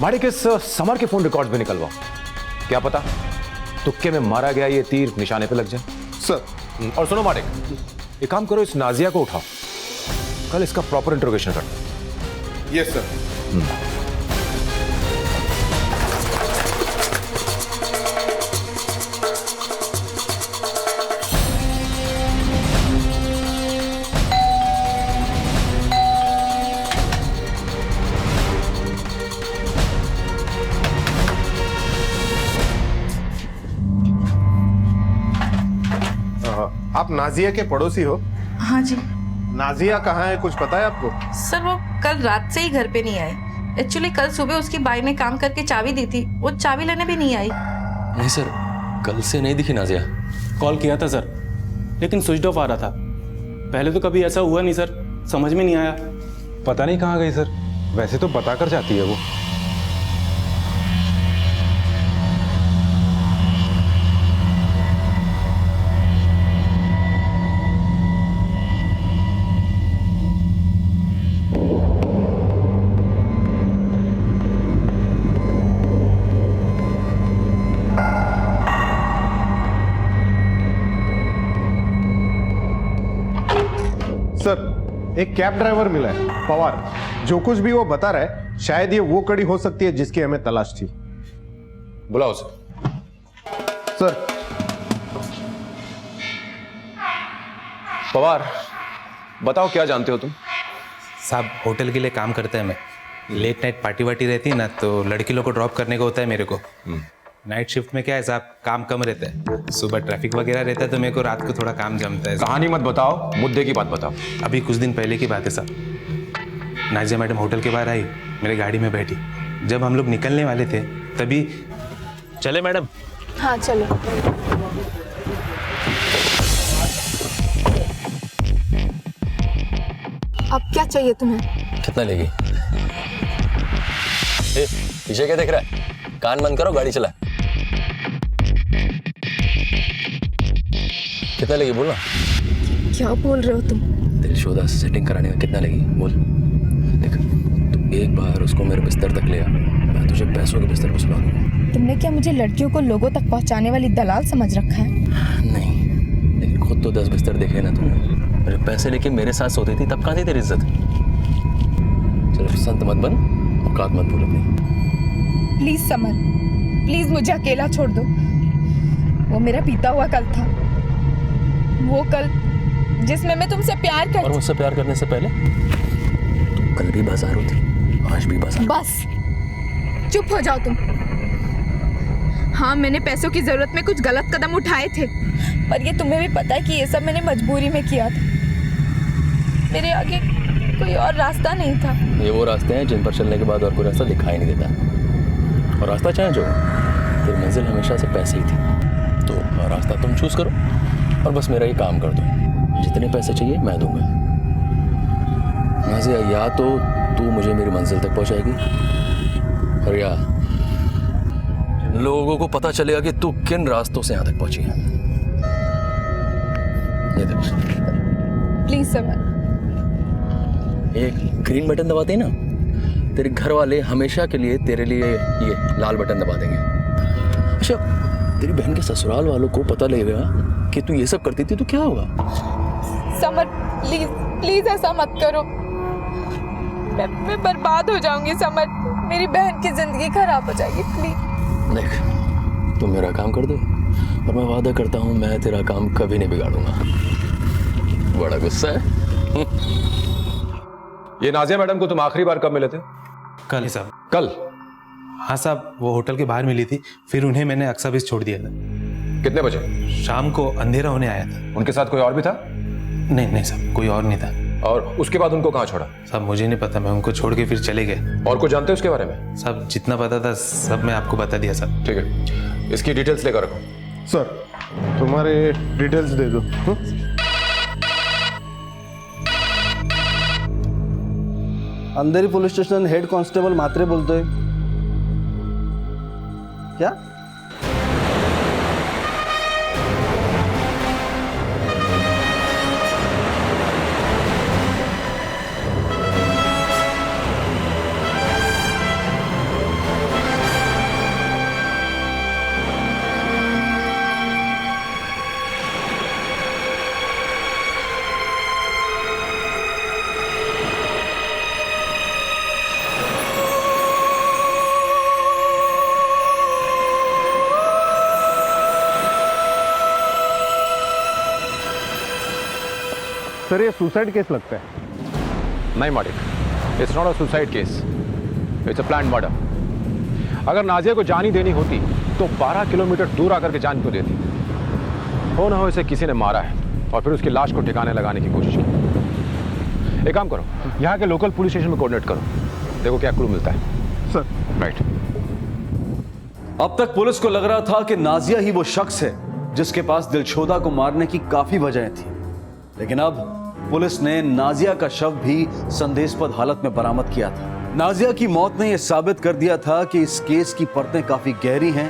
माडिक, इस समर के फोन रिकॉर्ड्स भी निकलवाओ। क्या पता तुक्के में मारा गया ये तीर निशाने पे लग जाए। सर, और सुनो माडिक, एक काम करो, इस नाजिया को उठाओ, कल इसका प्रॉपर इंट्रोगेशन करो। Yes sir. आप नाजिया के पड़ोसी हो? हाँ जी। नाजिया कहाँ है, कुछ पता है आपको? सर, वो कल रात से ही घर पे नहीं आए। एक्चुअली कल सुबह उसकी बाई ने काम करके चाबी दी थी, वो चाबी लेने भी नहीं आई। नहीं सर, कल से नहीं दिखी नाजिया। कॉल किया था सर, लेकिन स्विच ऑफ आ रहा था। पहले तो कभी ऐसा हुआ नहीं सर, समझ में नहीं आया। पता नहीं कहाँ गई सर, वैसे तो बता कर जाती है वो। सर, एक कैब ड्राइवर मिला है, पवार। जो कुछ भी वो बता रहा है, शायद ये वो कड़ी हो सकती है जिसकी हमें तलाश थी। बुलाओ उसे। सर। पवार, बताओ क्या जानते हो तुम? साहब, होटल के लिए काम करते हैं। मैं लेट नाइट पार्टी वार्टी रहती है ना, तो लड़की लोग को ड्रॉप करने को होता है मेरे को। नाइट शिफ्ट में क्या है साहब, काम कम रहता है। सुबह ट्रैफिक वगैरह रहता है, तो मेरे को रात को थोड़ा काम जमता है। कहानी मत बताओ, मुद्दे की बात बताओ। अभी कुछ दिन पहले की बात है साहब। नाजिया मैडम होटल के बाहर आई, मेरे गाड़ी में बैठी। जब हम लोग निकलने वाले थे तभी चले मैडम। हाँ चलो। अब क्या चाहिए तुम्हें? कितना लेगी? पीछे क्या देख रहा है? कान बंद करो, गाड़ी चला। कितना लगी बोल ना। क्या बोल रहे हो तुम? दिलशोदा से सेटिंग कराने में कितना लगी बोल। देख, तू एक बार उसको मेरे बिस्तर तक ले आ, मैं तुझे पैसों के बिस्तर पर सुला दूंगा। तुमने क्या मुझे लड़कियों को लोगों तक पहुंचाने वाली दलाल समझ रखा है? नहीं, लेकिन खुद तो 10 बिस्तर देखे ना तुमने। मेरे पैसे लेके मेरे साथ सोती थी, तब कहाँ थी तेरी इज्जत? चलो संत मत बन, औकात मत भूल अपनी। प्लीज समर, प्लीज मुझे अकेला छोड़ दो। वो मेरा बीता हुआ कल था, वो कल जिसमें मैं तुमसे प्यार करती। और मुझसे प्यार करने से पहले तुम कल भी बाजार होती, आज भी बाजार। बस चुप हो जाओ तुम। हाँ, मैंने पैसों की जरूरत में कुछ गलत कदम उठाए थे, पर ये तुम्हें भी पता है कि ये सब मैंने मजबूरी में किया था। मेरे आगे कोई और रास्ता नहीं था। ये वो रास्ते हैं जिन पर चलने के बाद और कोई रास्ता दिखाई नहीं देता। और रास्ता चाहे जो, तेरी मंजिल हमेशा से पैसे ही थी। तो रास्ता तुम चूज करो और बस मेरा ये काम कर दो। जितने पैसे चाहिए मैं दूंगा। नाज़िया, या तो तू मुझे मेरी मंजिल तक पहुंचाएगी, और या लोगों को पता चलेगा कि तू किन रास्तों से यहाँ तक पहुंची है। ये देख, प्लीज समर। एक ग्रीन बटन दबाते हैं ना, तेरे घर वाले हमेशा के लिए तेरे लिए ये लाल बटन दबा देंगे। अच्छा, तेरी बहन के ससुराल वालों को पता लगेगा कि तू ये सब करती थी तो क्या होगा? समर, प्लीज प्लीज ऐसा मत करो। मैं बर्बाद हो जाऊंगी समर। मेरी बहन की जिंदगी खराब हो जाएगी, प्लीज। देख, तुम मेरा काम कर दो और मैं वादा करता हूँ मैं तेरा काम कभी नहीं बिगाड़ूंगा। बड़ा गुस्सा है। ये नाजिया मैडम को तुम आखिरी बार कब मिले थे? कल साहब। कल? हाँ साहब, वो होटल के बाहर मिली थी, फिर उन्हें मैंने अक्सा बीस छोड़ दिया था। कितने बजे? शाम को अंधेरा होने आया था। उनके साथ कोई और भी था? नहीं नहीं साहब, कोई और नहीं था। और उसके बाद उनको कहाँ छोड़ा? साहब मुझे नहीं पता, मैं उनको छोड़ के फिर चले गए। और कुछ जानते हो उसके बारे में? साहब जितना पता था सब मैं आपको बता दिया साहब। ठीक है, इसकी डिटेल्स लेकर रखो। सर तुम्हारे डिटेल्स दे दो। अंधेरी पुलिस स्टेशन हेड कांस्टेबल मात्रे बोलतोय। क्या? सर ये सुसाइड केस लगता है। नहीं मालिक, it's not a suicide case, it's a planned murder. अगर नाजिया को जान ही देनी होती तो 12 किलोमीटर दूर आकर के जान क्यों देती? हो ना हो इसे किसी ने मारा है और फिर उसकी लाश को ठिकाने लगाने की कोशिश की। एक काम करो, यहाँ के लोकल पुलिस स्टेशन में कोऑर्डिनेट करो, देखो क्या क्लू मिलता है। Sir right. अब तक पुलिस को लग रहा था कि नाजिया ही वो शख्स है जिसके पास दिलशोदा को मारने की काफी वजह थी, लेकिन अब पुलिस ने नाजिया का शव भी संदेशपद हालत में बरामद किया था। नाजिया की मौत ने यह साबित कर दिया था कि इस केस की परतें काफी गहरी हैं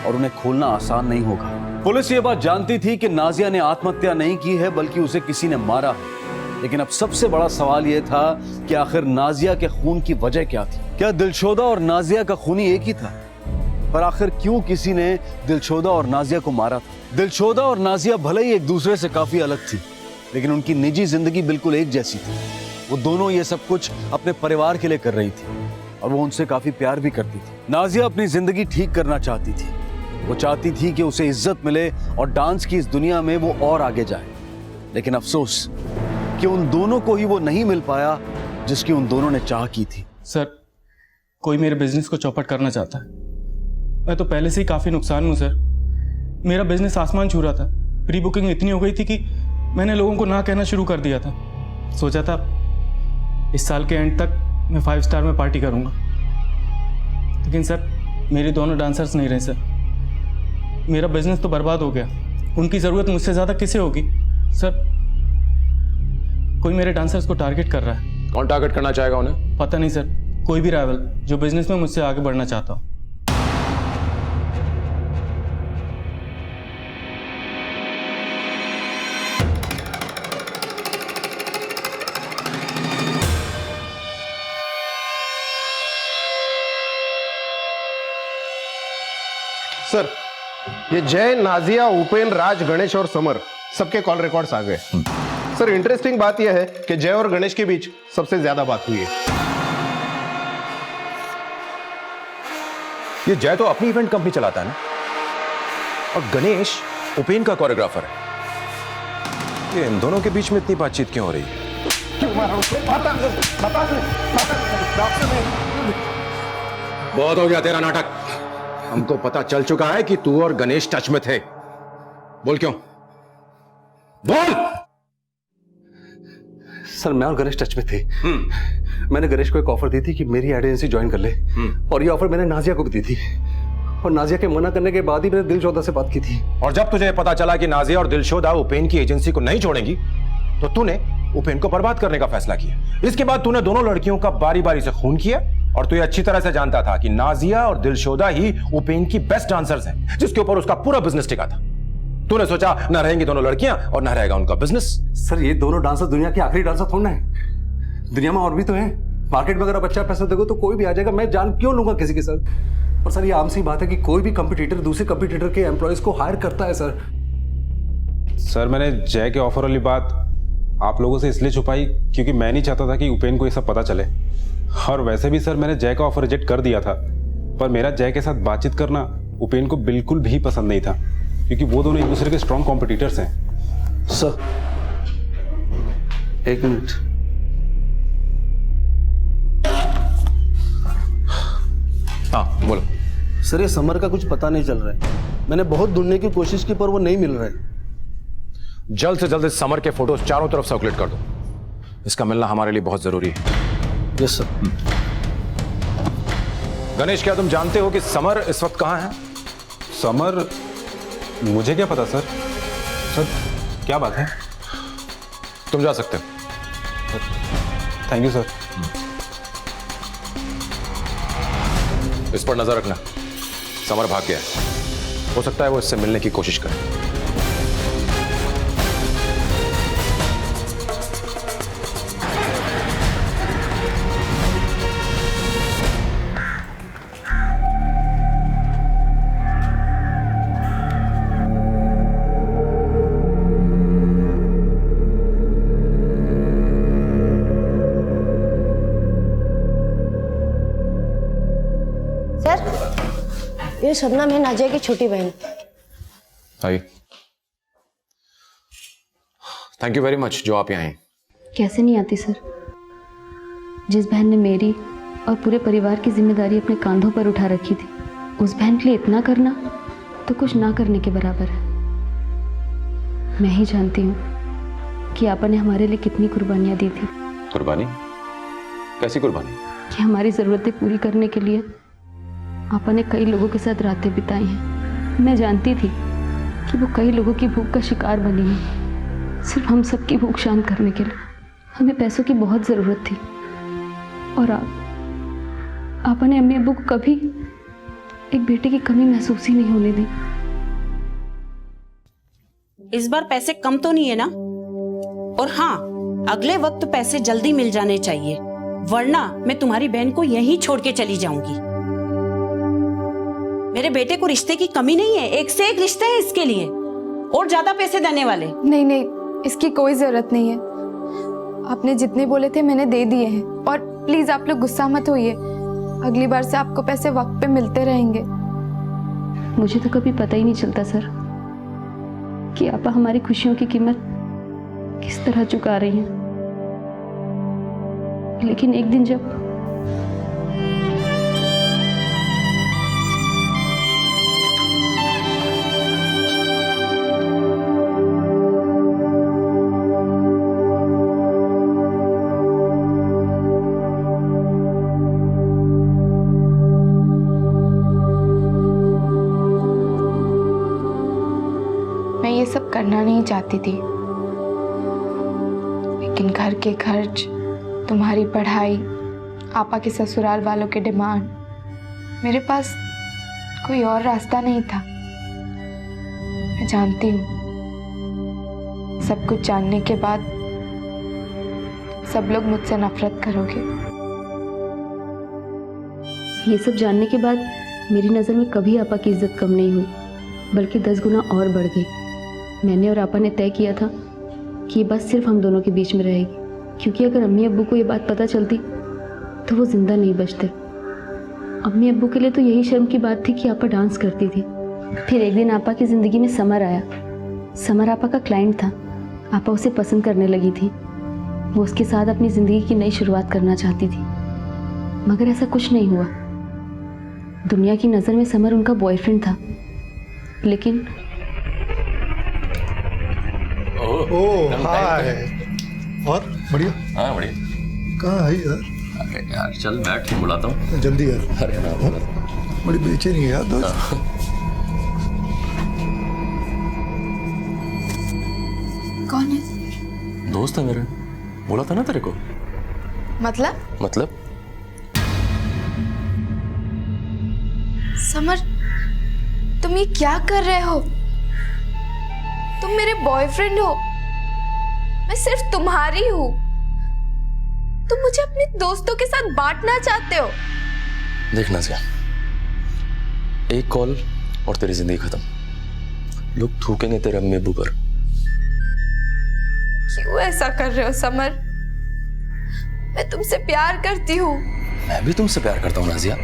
और उन्हें खोलना आसान नहीं होगा। पुलिस ये बात जानती थी कि नाजिया ने आत्महत्या नहीं की है बल्कि उसे किसी ने मारा है, लेकिन अब सबसे बड़ा सवाल यह था कि आखिर नाजिया के खून की वजह क्या थी? क्या दिलशोदा और नाजिया का खूनी एक ही था? पर आखिर क्यों किसी ने दिलशोदा और नाजिया को मारा था? दिलशोदा और नाजिया भले ही एक दूसरे से काफी अलग थी, लेकिन उनकी निजी जिंदगी बिल्कुल एक जैसी थी। वो दोनों ये सब कुछ अपने परिवार के लिए कर रही थी और वो उनसे काफी प्यार भी करती थी। नाजिया अपनी जिंदगी ठीक करना चाहती थी। वो चाहती थी कि उसे इज्जत मिले और डांस की इस दुनिया में वो और आगे जाए, लेकिन अफसोस कि उन दोनों को ही वो नहीं मिल पाया जिसकी उन दोनों ने चाह की थी। सर कोई मेरे बिजनेस को चौपट करना चाहता है। मैं तो पहले से ही काफी नुकसान हूं सर। मेरा बिजनेस आसमान छू रहा था। प्री बुकिंग इतनी हो गई थी कि मैंने लोगों को ना कहना शुरू कर दिया था। सोचा था इस साल के एंड तक मैं 5 स्टार में पार्टी करूंगा, लेकिन सर मेरे दोनों डांसर्स नहीं रहे सर। मेरा बिजनेस तो बर्बाद हो गया। उनकी ज़रूरत मुझसे ज़्यादा किसे होगी सर? कोई मेरे डांसर्स को टारगेट कर रहा है। कौन टारगेट करना चाहेगा उन्हें? पता नहीं सर, कोई भी राइवल जो बिजनेस में मुझसे आगे बढ़ना चाहता हो। सर ये जय, नाजिया, उपेन, राज, गणेश और समर सबके कॉल रिकॉर्ड्स आ गए। सर इंटरेस्टिंग बात यह है कि जय और गणेश के बीच सबसे ज्यादा बात हुई है। ये जय तो अपनी इवेंट कंपनी चलाता है ना, और गणेश उपेन का कोरियोग्राफर है। ये इन दोनों के बीच में इतनी बातचीत क्यों हो रही है? बहुत हो गया तेरा नाटक। हमको पता चल चुका है कि तू और गणेश टच में थे। बोल क्यों? बोल। सर मैं और गणेश टच में थे। मैंने गणेश को एक ऑफर दी थी कि मेरी एजेंसी ज्वाइन कर ले, और ये ऑफर मैंने नाजिया को भी दी थी, और नाजिया के मना करने के बाद ही मैंने दिलशोदा से बात की थी। और जब तुझे पता चला कि नाजिया और दिलशोदा उपेन की एजेंसी को नहीं छोड़ेंगी, तो तूने उपेन को बर्बाद करने का फैसला किया। इसके बाद तूने दोनों लड़कियों का बारी बारी से खून किया, और तू ये अच्छी तरह से जानता था कि नाजिया और दिलशोदा ही उपेन की बेस्ट डांसर्स हैं, जिसके ऊपर उसका पूरा बिजनेस टिका था। तूने सोचा न रहेंगी दोनों लड़कियां और न रहेगा उनका बिजनेस। सर ये दोनों डांसर दुनिया के आखिरी डांसर थोड़ा है, दुनिया में और भी तो हैं। मार्केट में अगर आप अच्छा पैसा दोगे तो कोई भी आ जाएगा, मैं जान क्यों लूंगा किसी के साथ? और सर ये आम सी बात है कि कोई भी कंपटीटर दूसरे कंपटीटर के एम्प्लॉयज को हायर करता है। सर मैंने जय के ऑफर वाली बात आप लोगों से इसलिए छुपाई क्योंकि मैं नहीं चाहता था कि उपेन को ये सब पता चले। और वैसे भी सर मैंने जय का ऑफर रिजेक्ट कर दिया था, पर मेरा जय के साथ बातचीत करना उपेन को बिल्कुल भी पसंद नहीं था, क्योंकि वो दोनों एक दूसरे के स्ट्रॉन्ग कॉम्पिटिटर्स हैं। सर एक मिनट। हाँ बोलो। सर ये समर का कुछ पता नहीं चल रहा है। मैंने बहुत ढूंढने की कोशिश की पर वो नहीं मिल रहे। जल्द से जल्द इस समर के फोटोज चारों तरफ सर्कुलेट कर दो। इसका मिलना हमारे लिए बहुत जरूरी है। Yes sir. गणेश, क्या तुम जानते हो कि समर इस वक्त कहां है? समर? मुझे क्या पता सर। सर क्या बात है? तुम जा सकते हो। Thank you sir. इस पर नजर रखना। समर भाग गया है, हो सकता है वो इससे मिलने की कोशिश करे। ये शबनम है नाजिया की छोटी बहन। हाय, थैंक यू वेरी मच जो आप यहाँ आए। कैसे नहीं आती सर, जिस बहन ने मेरी और पूरे परिवार की जिम्मेदारी अपने कंधों पर उठा रखी थी, उस बहन के लिए इतना करना तो कुछ ना करने के बराबर है। मैं ही जानती हूँ कि आपा ने हमारे लिए कितनी कुर्बानियाँ दी थी। कुर्बानी? कैसी कुर्बानी? कि हमारी ज़रूरतें पूरी करने के लिए आपा ने कई लोगों के साथ रातें बिताई हैं। मैं जानती थी कि वो कई लोगों की भूख का शिकार बनी है, सिर्फ हम सबकी भूख शांत करने के लिए। हमें पैसों की बहुत ज़रूरत थी और आपा ने अम्मी अब्बू को कभी एक बेटे की कमी महसूस ही नहीं होने दी। इस बार पैसे कम तो नहीं है ना? और हाँ, अगले वक्त पैसे जल्दी मिल जाने चाहिए, वरना मैं तुम्हारी बहन को यहीं छोड़ के चली जाऊंगी। मेरे बेटे को रिश्ते की कमी नहीं है, एक से एक रिश्ते हैं इसके लिए, और ज्यादा पैसे देने वाले। नहीं नहीं, इसकी कोई जरूरत नहीं है। आपने जितने बोले थे मैंने दे दिए हैं। और प्लीज आप लोग गुस्सा मत होइए, अगली बार से आपको पैसे वक्त पे मिलते रहेंगे। मुझे तो कभी पता ही नहीं चलता सर कि आपा हमारी खुशियों की कीमत किस तरह चुका रही हैं। लेकिन एक दिन जब ये सब करना नहीं चाहती थी, लेकिन घर के खर्च, तुम्हारी पढ़ाई, आपा के ससुराल वालों के डिमांड, मेरे पास कोई और रास्ता नहीं था। मैं जानती हूँ सब कुछ जानने के बाद सब लोग मुझसे नफरत करोगे। ये सब जानने के बाद मेरी नज़र में कभी आपा की इज्जत कम नहीं हुई, बल्कि 10 गुना और बढ़ गई। मैंने और आपा ने तय किया था कि ये बात सिर्फ हम दोनों के बीच में रहेगी, क्योंकि अगर अम्मी अब्बू को ये बात पता चलती तो वो जिंदा नहीं बचते। अम्मी अब्बू के लिए तो यही शर्म की बात थी कि आपा डांस करती थी। फिर एक दिन आपा की ज़िंदगी में समर आया। समर आपा का क्लाइंट था। आपा उसे पसंद करने लगी थी। वो उसके साथ अपनी ज़िंदगी की नई शुरुआत करना चाहती थी, मगर ऐसा कुछ नहीं हुआ। दुनिया की नज़र में समर उनका बॉयफ्रेंड था, लेकिन ओह हाय, बहुत बढ़िया। हाँ बढ़िया। कहाँ है यार? अरे यार चल बैठ, बुलाता हूँ। जल्दी यार। अरे ना बड़ी बेचैनी है यार दोस्त। कौन है? दोस्त है मेरा, बोला था ना तेरे को। मतलब समर, तुम ये क्या कर रहे हो? तुम मेरे बॉयफ्रेंड हो, मैं सिर्फ तुम्हारी हूँ। तुम मुझे अपने दोस्तों के साथ बांटना चाहते हो। देख नाज़िया, एक कॉल और तेरी जिंदगी खत्म। लोग थूकेंगे तेरे अम्मी अब्बू पर। क्यों ऐसा कर रहे हो समर? मैं तुमसे प्यार करती हूँ। मैं भी तुमसे प्यार करता हूँ नाज़िया,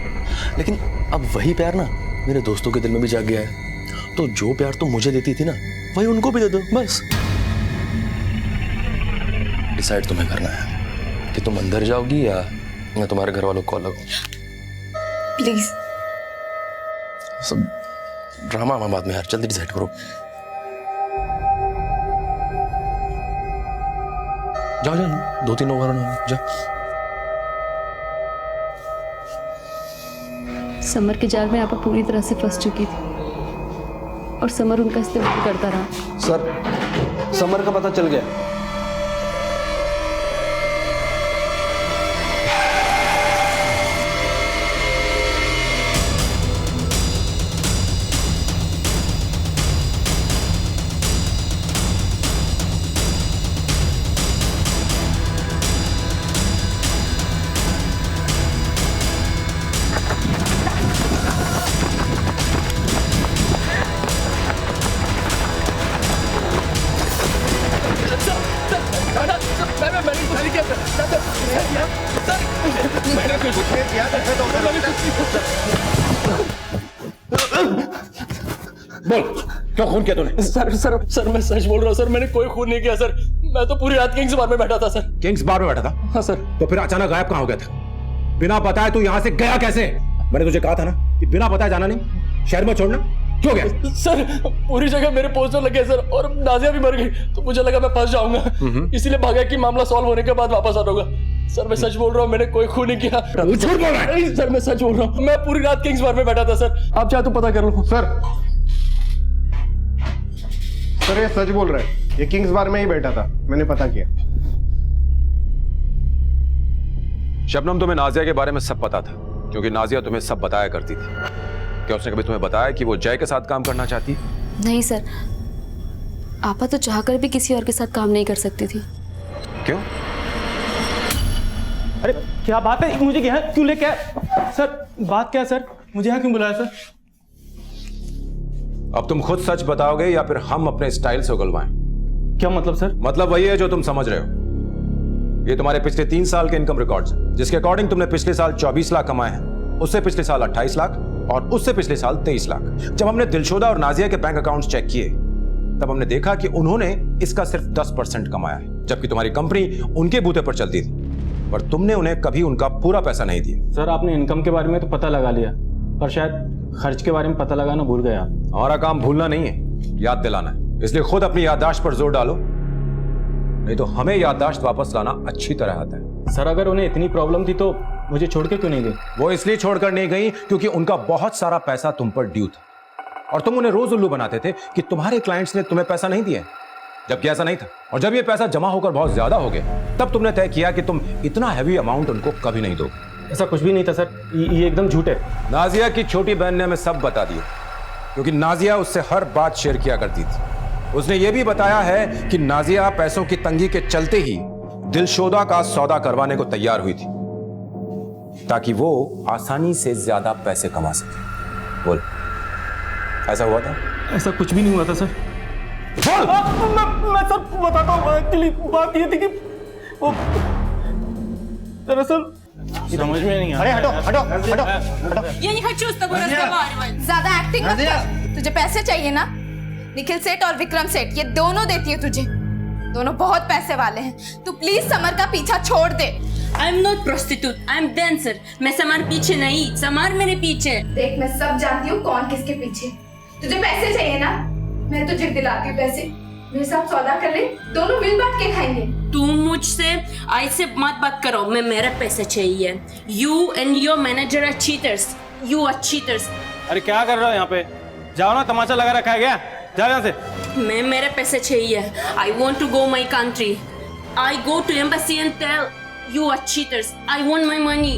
लेकिन अब वही प्यार ना मेरे दोस्तों के दिल में भी जाग गया है। तो जो प्यार तुम मुझे देती थी ना, वही उनको भी दे दो बस। डिसाइड तुम्हें करना है कि तुम अंदर जाओगी या मैं तुम्हारे घर वालों को कॉल लगाऊं। प्लीज। ड्रामा में बाद में यार, जल्दी डिसाइड करो। जाओ जाओ, 2-3 लोग जा। समर के जाल में आपा पूरी तरह से फंस चुकी थी और समर उनका इस्तेमाल करता रहा। सर, समर का पता चल गया। बोल, क्यों खून किया तूने? सर मैं सच बोल रहा हूँ सर, मैंने कोई खून नहीं किया सर। मैं तो पूरी रात किंग्स बार में बैठा था सर। किंग्स बार में बैठा था? हाँ सर। तो फिर अचानक गायब कहाँ हो गया था? बिना बताए तू यहाँ से गया कैसे? मैंने तुझे कहा था ना कि बिना बताए जाना नहीं, शहर में छोड़ना। क्यों गया? सर पूरी जगह मेरे पोस्टर लगे सर, और नाजिया भी मर गई, तो मुझे लगा मैं फंस जाऊंगा, इसीलिए भागा कि मामला सॉल्व होने के बाद वापस आ जाऊंगा। सर मैं सच बोल रहा हूँ, मैंने कोई खून नहीं किया। झूठ बोल रहा है? सर मैं सच बोल रहा हूँ, मैं पूरी रात किंग्स बार में बैठा था सर। आप चाहे तो पता कर लो। सर ये सच बोल रहा है, ये किंग्स बार में ही बैठा था, मैंने पता किया। शबनम, तुम्हें नाजिया के बारे में सब पता था, क्योंकि नाजिया तुम्हें सब बताया करती थी। क्या उसने कभी तुम्हें बताया कि वो जय के साथ काम करना चाहती? नहीं सर, आपा तो चाहकर भी किसी और के साथ काम नहीं कर सकती थी। क्यों? अरे क्या बात है, मुझे यहाँ क्यों लेके आए? सर बात क्या है सर, मुझे यहाँ क्यों बुलाया सर? अब तुम खुद सच बताओगे या फिर हम अपने स्टाइल से उगलवाएं? क्या मतलब सर? मतलब वही है जो तुम समझ रहे हो। ये तुम्हारे पिछले 3 साल के इनकम रिकॉर्ड्स हैं, जिसके अकॉर्डिंग तुमने पिछले साल 24 लाख कमाए हैं, उससे पिछले साल 28 लाख और उससे पिछले साल 23 लाख। जब हमने दिलशोदा और नाजिया के बैंक अकाउंट्स चेक किए, तब हमने देखा कि उन्होंने इसका सिर्फ 10% कमाया है, जबकि तुम्हारी कंपनी उनके बूते पर चलती थी, पर तुमने उन्हें कभी उनका पूरा पैसा नहीं दिया। सर आपने इनकम के बारे में तो पता लगा लिया, पर शायद खर्च के बारे में पता लगाना भूल गया। हमारा काम भूलना नहीं है, याद दिलाना है। इसलिए खुद अपनी याददाश्त पर जोर डालो, नहीं तो हमें याददाश्त वापस लाना अच्छी तरह आता है। सर अगर उन्हें इतनी प्रॉब्लम थी तो मुझे छोड़ के क्यों नहीं गई? वो इसलिए छोड़कर नहीं गई क्योंकि उनका बहुत सारा पैसा तुम पर ड्यू था, और तुम उन्हें रोज उल्लू बनाते थे कि तुम्हारे क्लाइंट्स ने तुम्हें पैसा नहीं दिया, जबकि ऐसा नहीं था। और जब ये पैसा जमा होकर बहुत ज्यादा हो गया, तब तुमने तय किया कि तुम इतना हैवी अमाउंट उनको कभी नहीं दोगे। ऐसा कुछ भी नहीं था सर, ये एकदम झूठ है। नाजिया की छोटी बहन ने हमें सब बता दिया, क्योंकि नाजिया उससे हर बात शेयर किया करती थी। उसने ये भी बताया है कि नाजिया पैसों की तंगी के चलते ही दिलशोदा का सौदा करवाने को तैयार हुई थी, ताकि वो आसानी से ज्यादा पैसे कमा सके। बोल, ऐसा हुआ था? ऐसा कुछ भी नहीं हुआ था सर। मैं सब बताता हूँ। एक्चुअली बात ये थी कि वो दरअसल समझ में नहीं आ रहा। अरे हटो। Я не хочу с тобой разговаривать. ज्यादा एक्टिंग मत कर। तुझे पैसे चाहिए ना? निखिल सेठ और विक्रम सेठ, ये दोनों देती है तुझे। दोनों बहुत पैसे वाले हैं। तू प्लीज समर का पीछा छोड़ दे। I am not prostitute. I am dancer. मैं समार पीछे नहीं, समार मेरे पीछे। देख मैं सब जानती हूँ कौन किसके पीछे। तुझे पैसे चाहिए ना? मैं तुझे दिलाती हूँ पैसे। मेरे साथ सौदा कर ले, दोनों मिल बांट के खाएंगे। तुम मुझसे ऐसे मत बात करो, मैं मेरे पैसे चाहिए। You and your manager are cheaters. You are cheaters. अरे क्या कर रहे हो यहाँ पे? जाओ ना, तमाशा लगा रखा है क्या? जाओ यहाँ से। मैं मेरे पैसे चाहिए। I want to go my country. I go to embassy and tell you are cheaters. I want my money.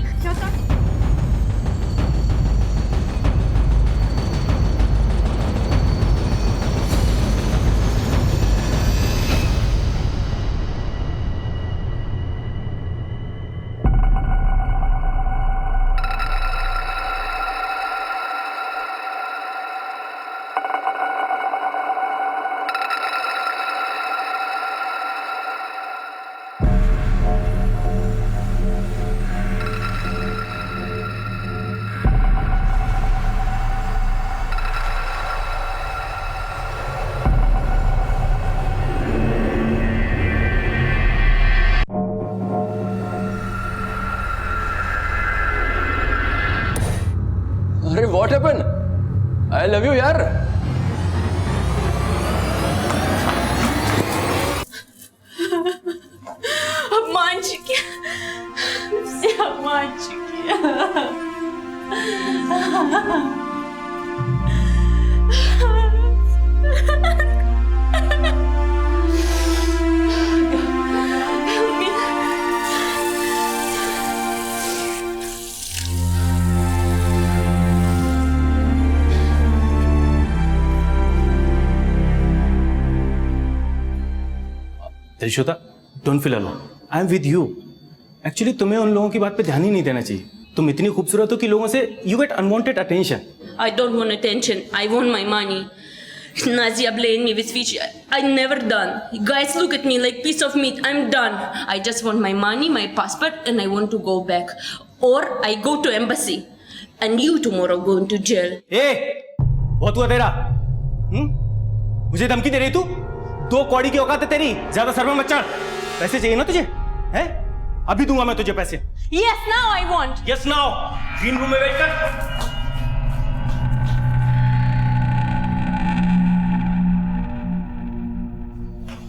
अरे what happened? I love you यार। अब मान चुकी अब मान चुकी Dilshoda, don't feel alone, I am with you. Actually तुम्हें उन लोगों की बात पे ध्यान ही नहीं देना चाहिए। तुम इतनी खूबसूरत हो कि लोगों से you get unwanted attention. I don't want attention. I want my money. Nazia blamed me with which I never done. Guys look at me like piece of meat. I'm done. I just want my money, my passport, and I want to go back. Or I go to embassy. And you tomorrow going to jail. बहुत हुआ तेरा। मुझे धमकी दे रही तू? 2 कौड़ी की औकात है तेरी, ज्यादा सर में मत चढ़। पैसे चाहिए ना तुझे? हैं? अभी दूंगा मैं तुझे पैसे। Yes, now I want. Yes, now. Green room में वेट कर।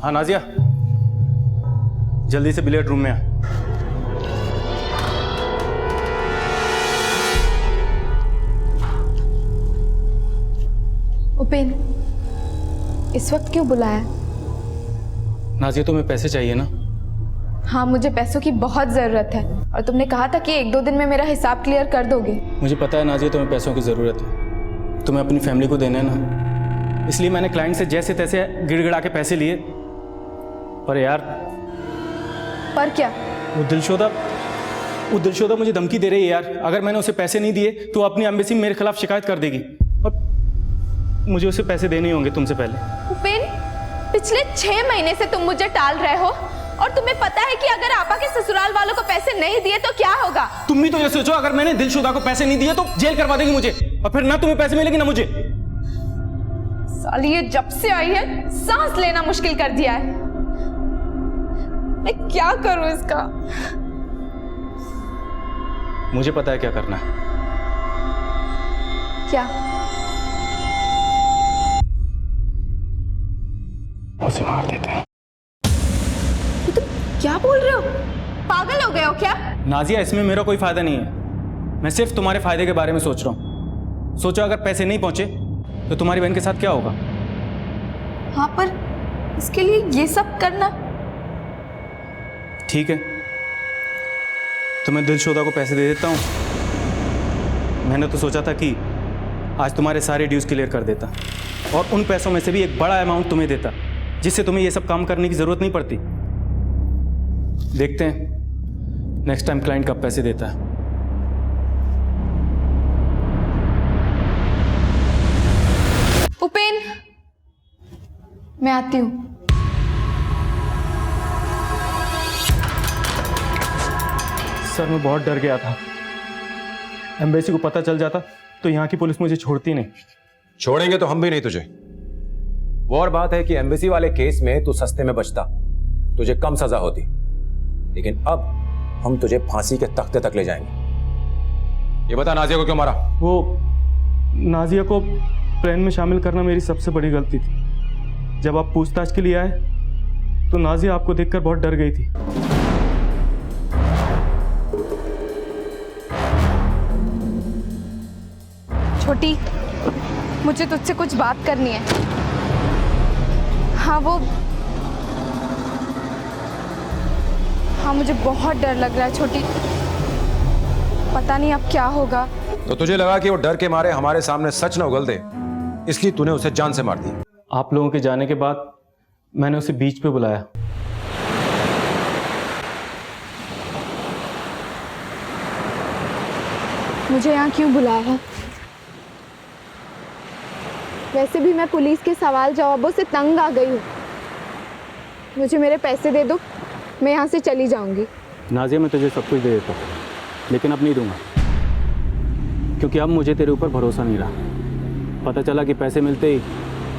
हाँ नाजिया, जल्दी से बिलियर्ड रूम में आ। उपेन, इस वक्त क्यों बुलाया? नाजिया, तुम्हें पैसे चाहिए ना? हाँ, मुझे पैसों की बहुत ज़रूरत है और तुमने कहा था कि 1-2 दिन में मेरा हिसाब क्लियर कर दोगे। मुझे पता है नाजिया, तुम्हें पैसों की ज़रूरत है, तुम्हें अपनी फैमिली को देना है ना, इसलिए मैंने क्लाइंट से जैसे तैसे गिड़गिड़ा के पैसे लिए। पर यार, पर क्या? वो दिलशोदा मुझे धमकी दे रही है यार। अगर मैंने उसे पैसे नहीं दिए तो अपनी एम्बेसी में मेरे खिलाफ शिकायत कर देगी और मुझे उसे पैसे देने होंगे तुमसे पहले। उपेन, पिछले 6 महीने से तुम मुझे टाल रहे हो और तुम्हें पता है कि अगर आपा के ससुराल वालों को पैसे नहीं दिए तो क्या होगा? तुम भी तो ये सोचो, अगर मैंने दिलशोदा को पैसे नहीं दिए तो जेल करवा देगी मुझे, और फिर ना तुम्हें पैसे मिलेंगे ना मुझे। साली, ये जब से आई है सांस लेना मुश्किल कर दिया है। मैं क्या करूं इसका? मुझे पता है क्या करना है। क्या? उसे मार देते हैं। क्या बोल रहे हो? पागल हो गए हो क्या? नाजिया, इसमें मेरा कोई फायदा नहीं है। मैं सिर्फ तुम्हारे फायदे के बारे में सोच रहा हूँ। सोचो अगर पैसे नहीं पहुंचे तो तुम्हारी बहन के साथ क्या होगा? हाँ, पर इसके लिए ये सब करना? ठीक है, तो मैं दिलशोदा को पैसे दे देता हूँ। मैंने तो सोचा था कि आज तुम्हारे सारे ड्यूज क्लियर कर देता और उन पैसों में से भी एक बड़ा अमाउंट तुम्हें देता, जिससे तुम्हें ये सब काम करने की जरूरत नहीं पड़ती। देखते हैं नेक्स्ट टाइम क्लाइंट कब पैसे देता है। उपेन, मैं आती हूं। सर, मैं बहुत डर गया था। एम्बेसी को पता चल जाता तो यहाँ की पुलिस मुझे छोड़ती नहीं। छोड़ेंगे तो हम भी नहीं तुझे। वो और बात है कि एम्बेसी वाले केस में तू सस्ते में बचता, तुझे कम सजा होती, लेकिन अब हम तुझे फांसी के तख्ते तक ले जाएंगे। ये बता, नाजिया को क्यों मारा? वो नाजिया को प्लान में शामिल करना मेरी सबसे बड़ी गलती थी। जब आप पूछताछ के लिए आए तो नाजिया आपको देखकर बहुत डर गई थी। छोटी, मुझे तुझसे कुछ बात करनी है। हाँ, मुझे बहुत डर लग रहा है छोटी। पता नहीं अब क्या होगा। तो तुझे लगा कि वो डर के मारे हमारे सामने सच न उगल दे, इसलिए तूने उसे जान से मार दी। आप लोगों के जाने के बाद मैंने उसे बीच पे बुलाया। मुझे यहाँ क्यों बुलाया है? वैसे भी मैं पुलिस के सवाल जवाबों से तंग आ गई हूँ। मुझे मेरे पैसे दे दो, मैं यहाँ से चली जाऊंगी। नाजिया, मैं तुझे सब कुछ दे देता हूँ, लेकिन अब नहीं दूंगा, क्योंकि अब मुझे तेरे ऊपर भरोसा नहीं रहा। पता चला कि पैसे मिलते ही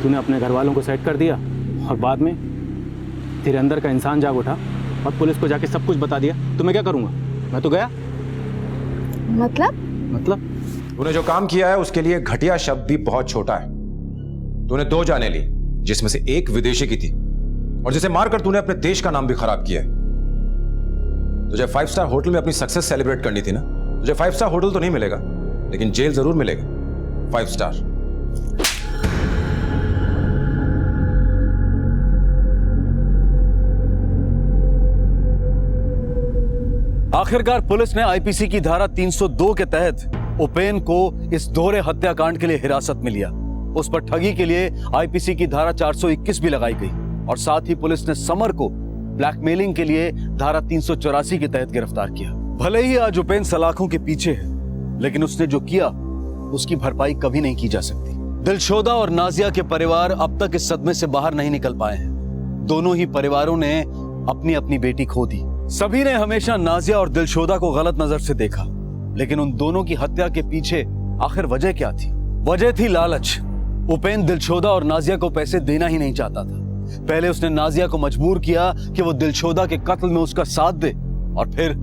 तूने अपने घर वालों को सेट कर दिया और बाद में तेरे अंदर का इंसान जाग उठा और पुलिस को जाके सब कुछ बता दिया। तो मैं क्या करूँगा? मैं तो गया। मतलब तूने जो काम किया है उसके लिए घटिया शब्द भी बहुत छोटा है। तूने 2 जानें ली, जिसमें से एक विदेशी की थी, और जिसे मारकर तूने अपने देश का नाम भी खराब किया है। तुझे 5 स्टार होटल में अपनी सक्सेस सेलिब्रेट करनी थी ना। तुझे 5 स्टार होटल तो नहीं मिलेगा, लेकिन जेल जरूर मिलेगा, 5 स्टार। आखिरकार पुलिस ने आईपीसी की धारा 302 के तहत उपेन को इस दोहरे हत्याकांड के लिए हिरासत में लिया। उस पर ठगी के लिए आईपीसी की धारा 421 भी लगाई गई, और साथ ही पुलिस ने समर को ब्लैकमेलिंग के लिए धारा 384 के तहत गिरफ्तार किया। भले ही आज उपेन सलाखों के पीछे है, लेकिन उसने जो किया उसकी भरपाई कभी नहीं की जा सकती। दिलशोदा और नाजिया के परिवार अब तक इस सदमे से बाहर नहीं निकल पाए हैं। दोनों ही परिवारों ने अपनी अपनी बेटी खो दी। सभी ने हमेशा नाजिया और दिलशोदा को गलत नजर से देखा, लेकिन उन दोनों की हत्या के पीछे आखिर वजह क्या थी? वजह थी लालच। उपेन दिलशोदा और नाजिया को पैसे देना ही नहीं चाहता था। पहले उसने नाजिया को मजबूर किया कि वो दिलशोदा के कत्ल में उसका साथ दे, और फिर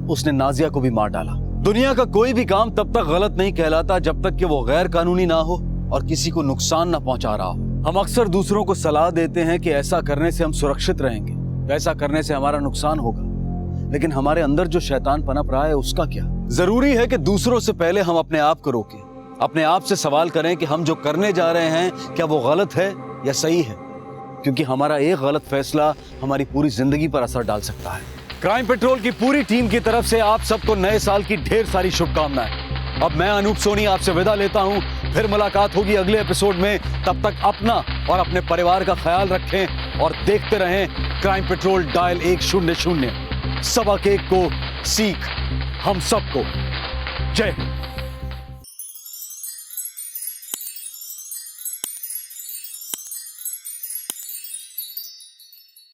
उसने नाजिया को भी मार डाला। दुनिया का कोई भी काम तब तक गलत नहीं कहलाता जब तक कि वो गैर कानूनी ना हो और किसी को नुकसान ना पहुंचा रहा हो। हम अक्सर दूसरों को सलाह देते हैं कि ऐसा करने से हम सुरक्षित रहेंगे, वैसा करने से हमारा नुकसान होगा, लेकिन हमारे अंदर जो शैतान पनप रहा है उसका क्या? जरूरी है कि दूसरों से पहले हम अपने आप को रोकें, अपने आप से सवाल करें कि हम जो करने जा रहे हैं क्या वो गलत है या सही है, क्योंकि हमारा एक गलत फैसला हमारी पूरी जिंदगी पर असर डाल सकता है। क्राइम पेट्रोल की पूरी टीम की तरफ से आप सबको नए साल की ढेर सारी शुभकामनाएं। अब मैं अनूप सोनी आपसे विदा लेता हूं, फिर मुलाकात होगी अगले एपिसोड में। तब तक अपना और अपने परिवार का ख्याल रखें और देखते रहें क्राइम पेट्रोल डायल 100। सबक एक को सीख हम सबको। जय हिंद।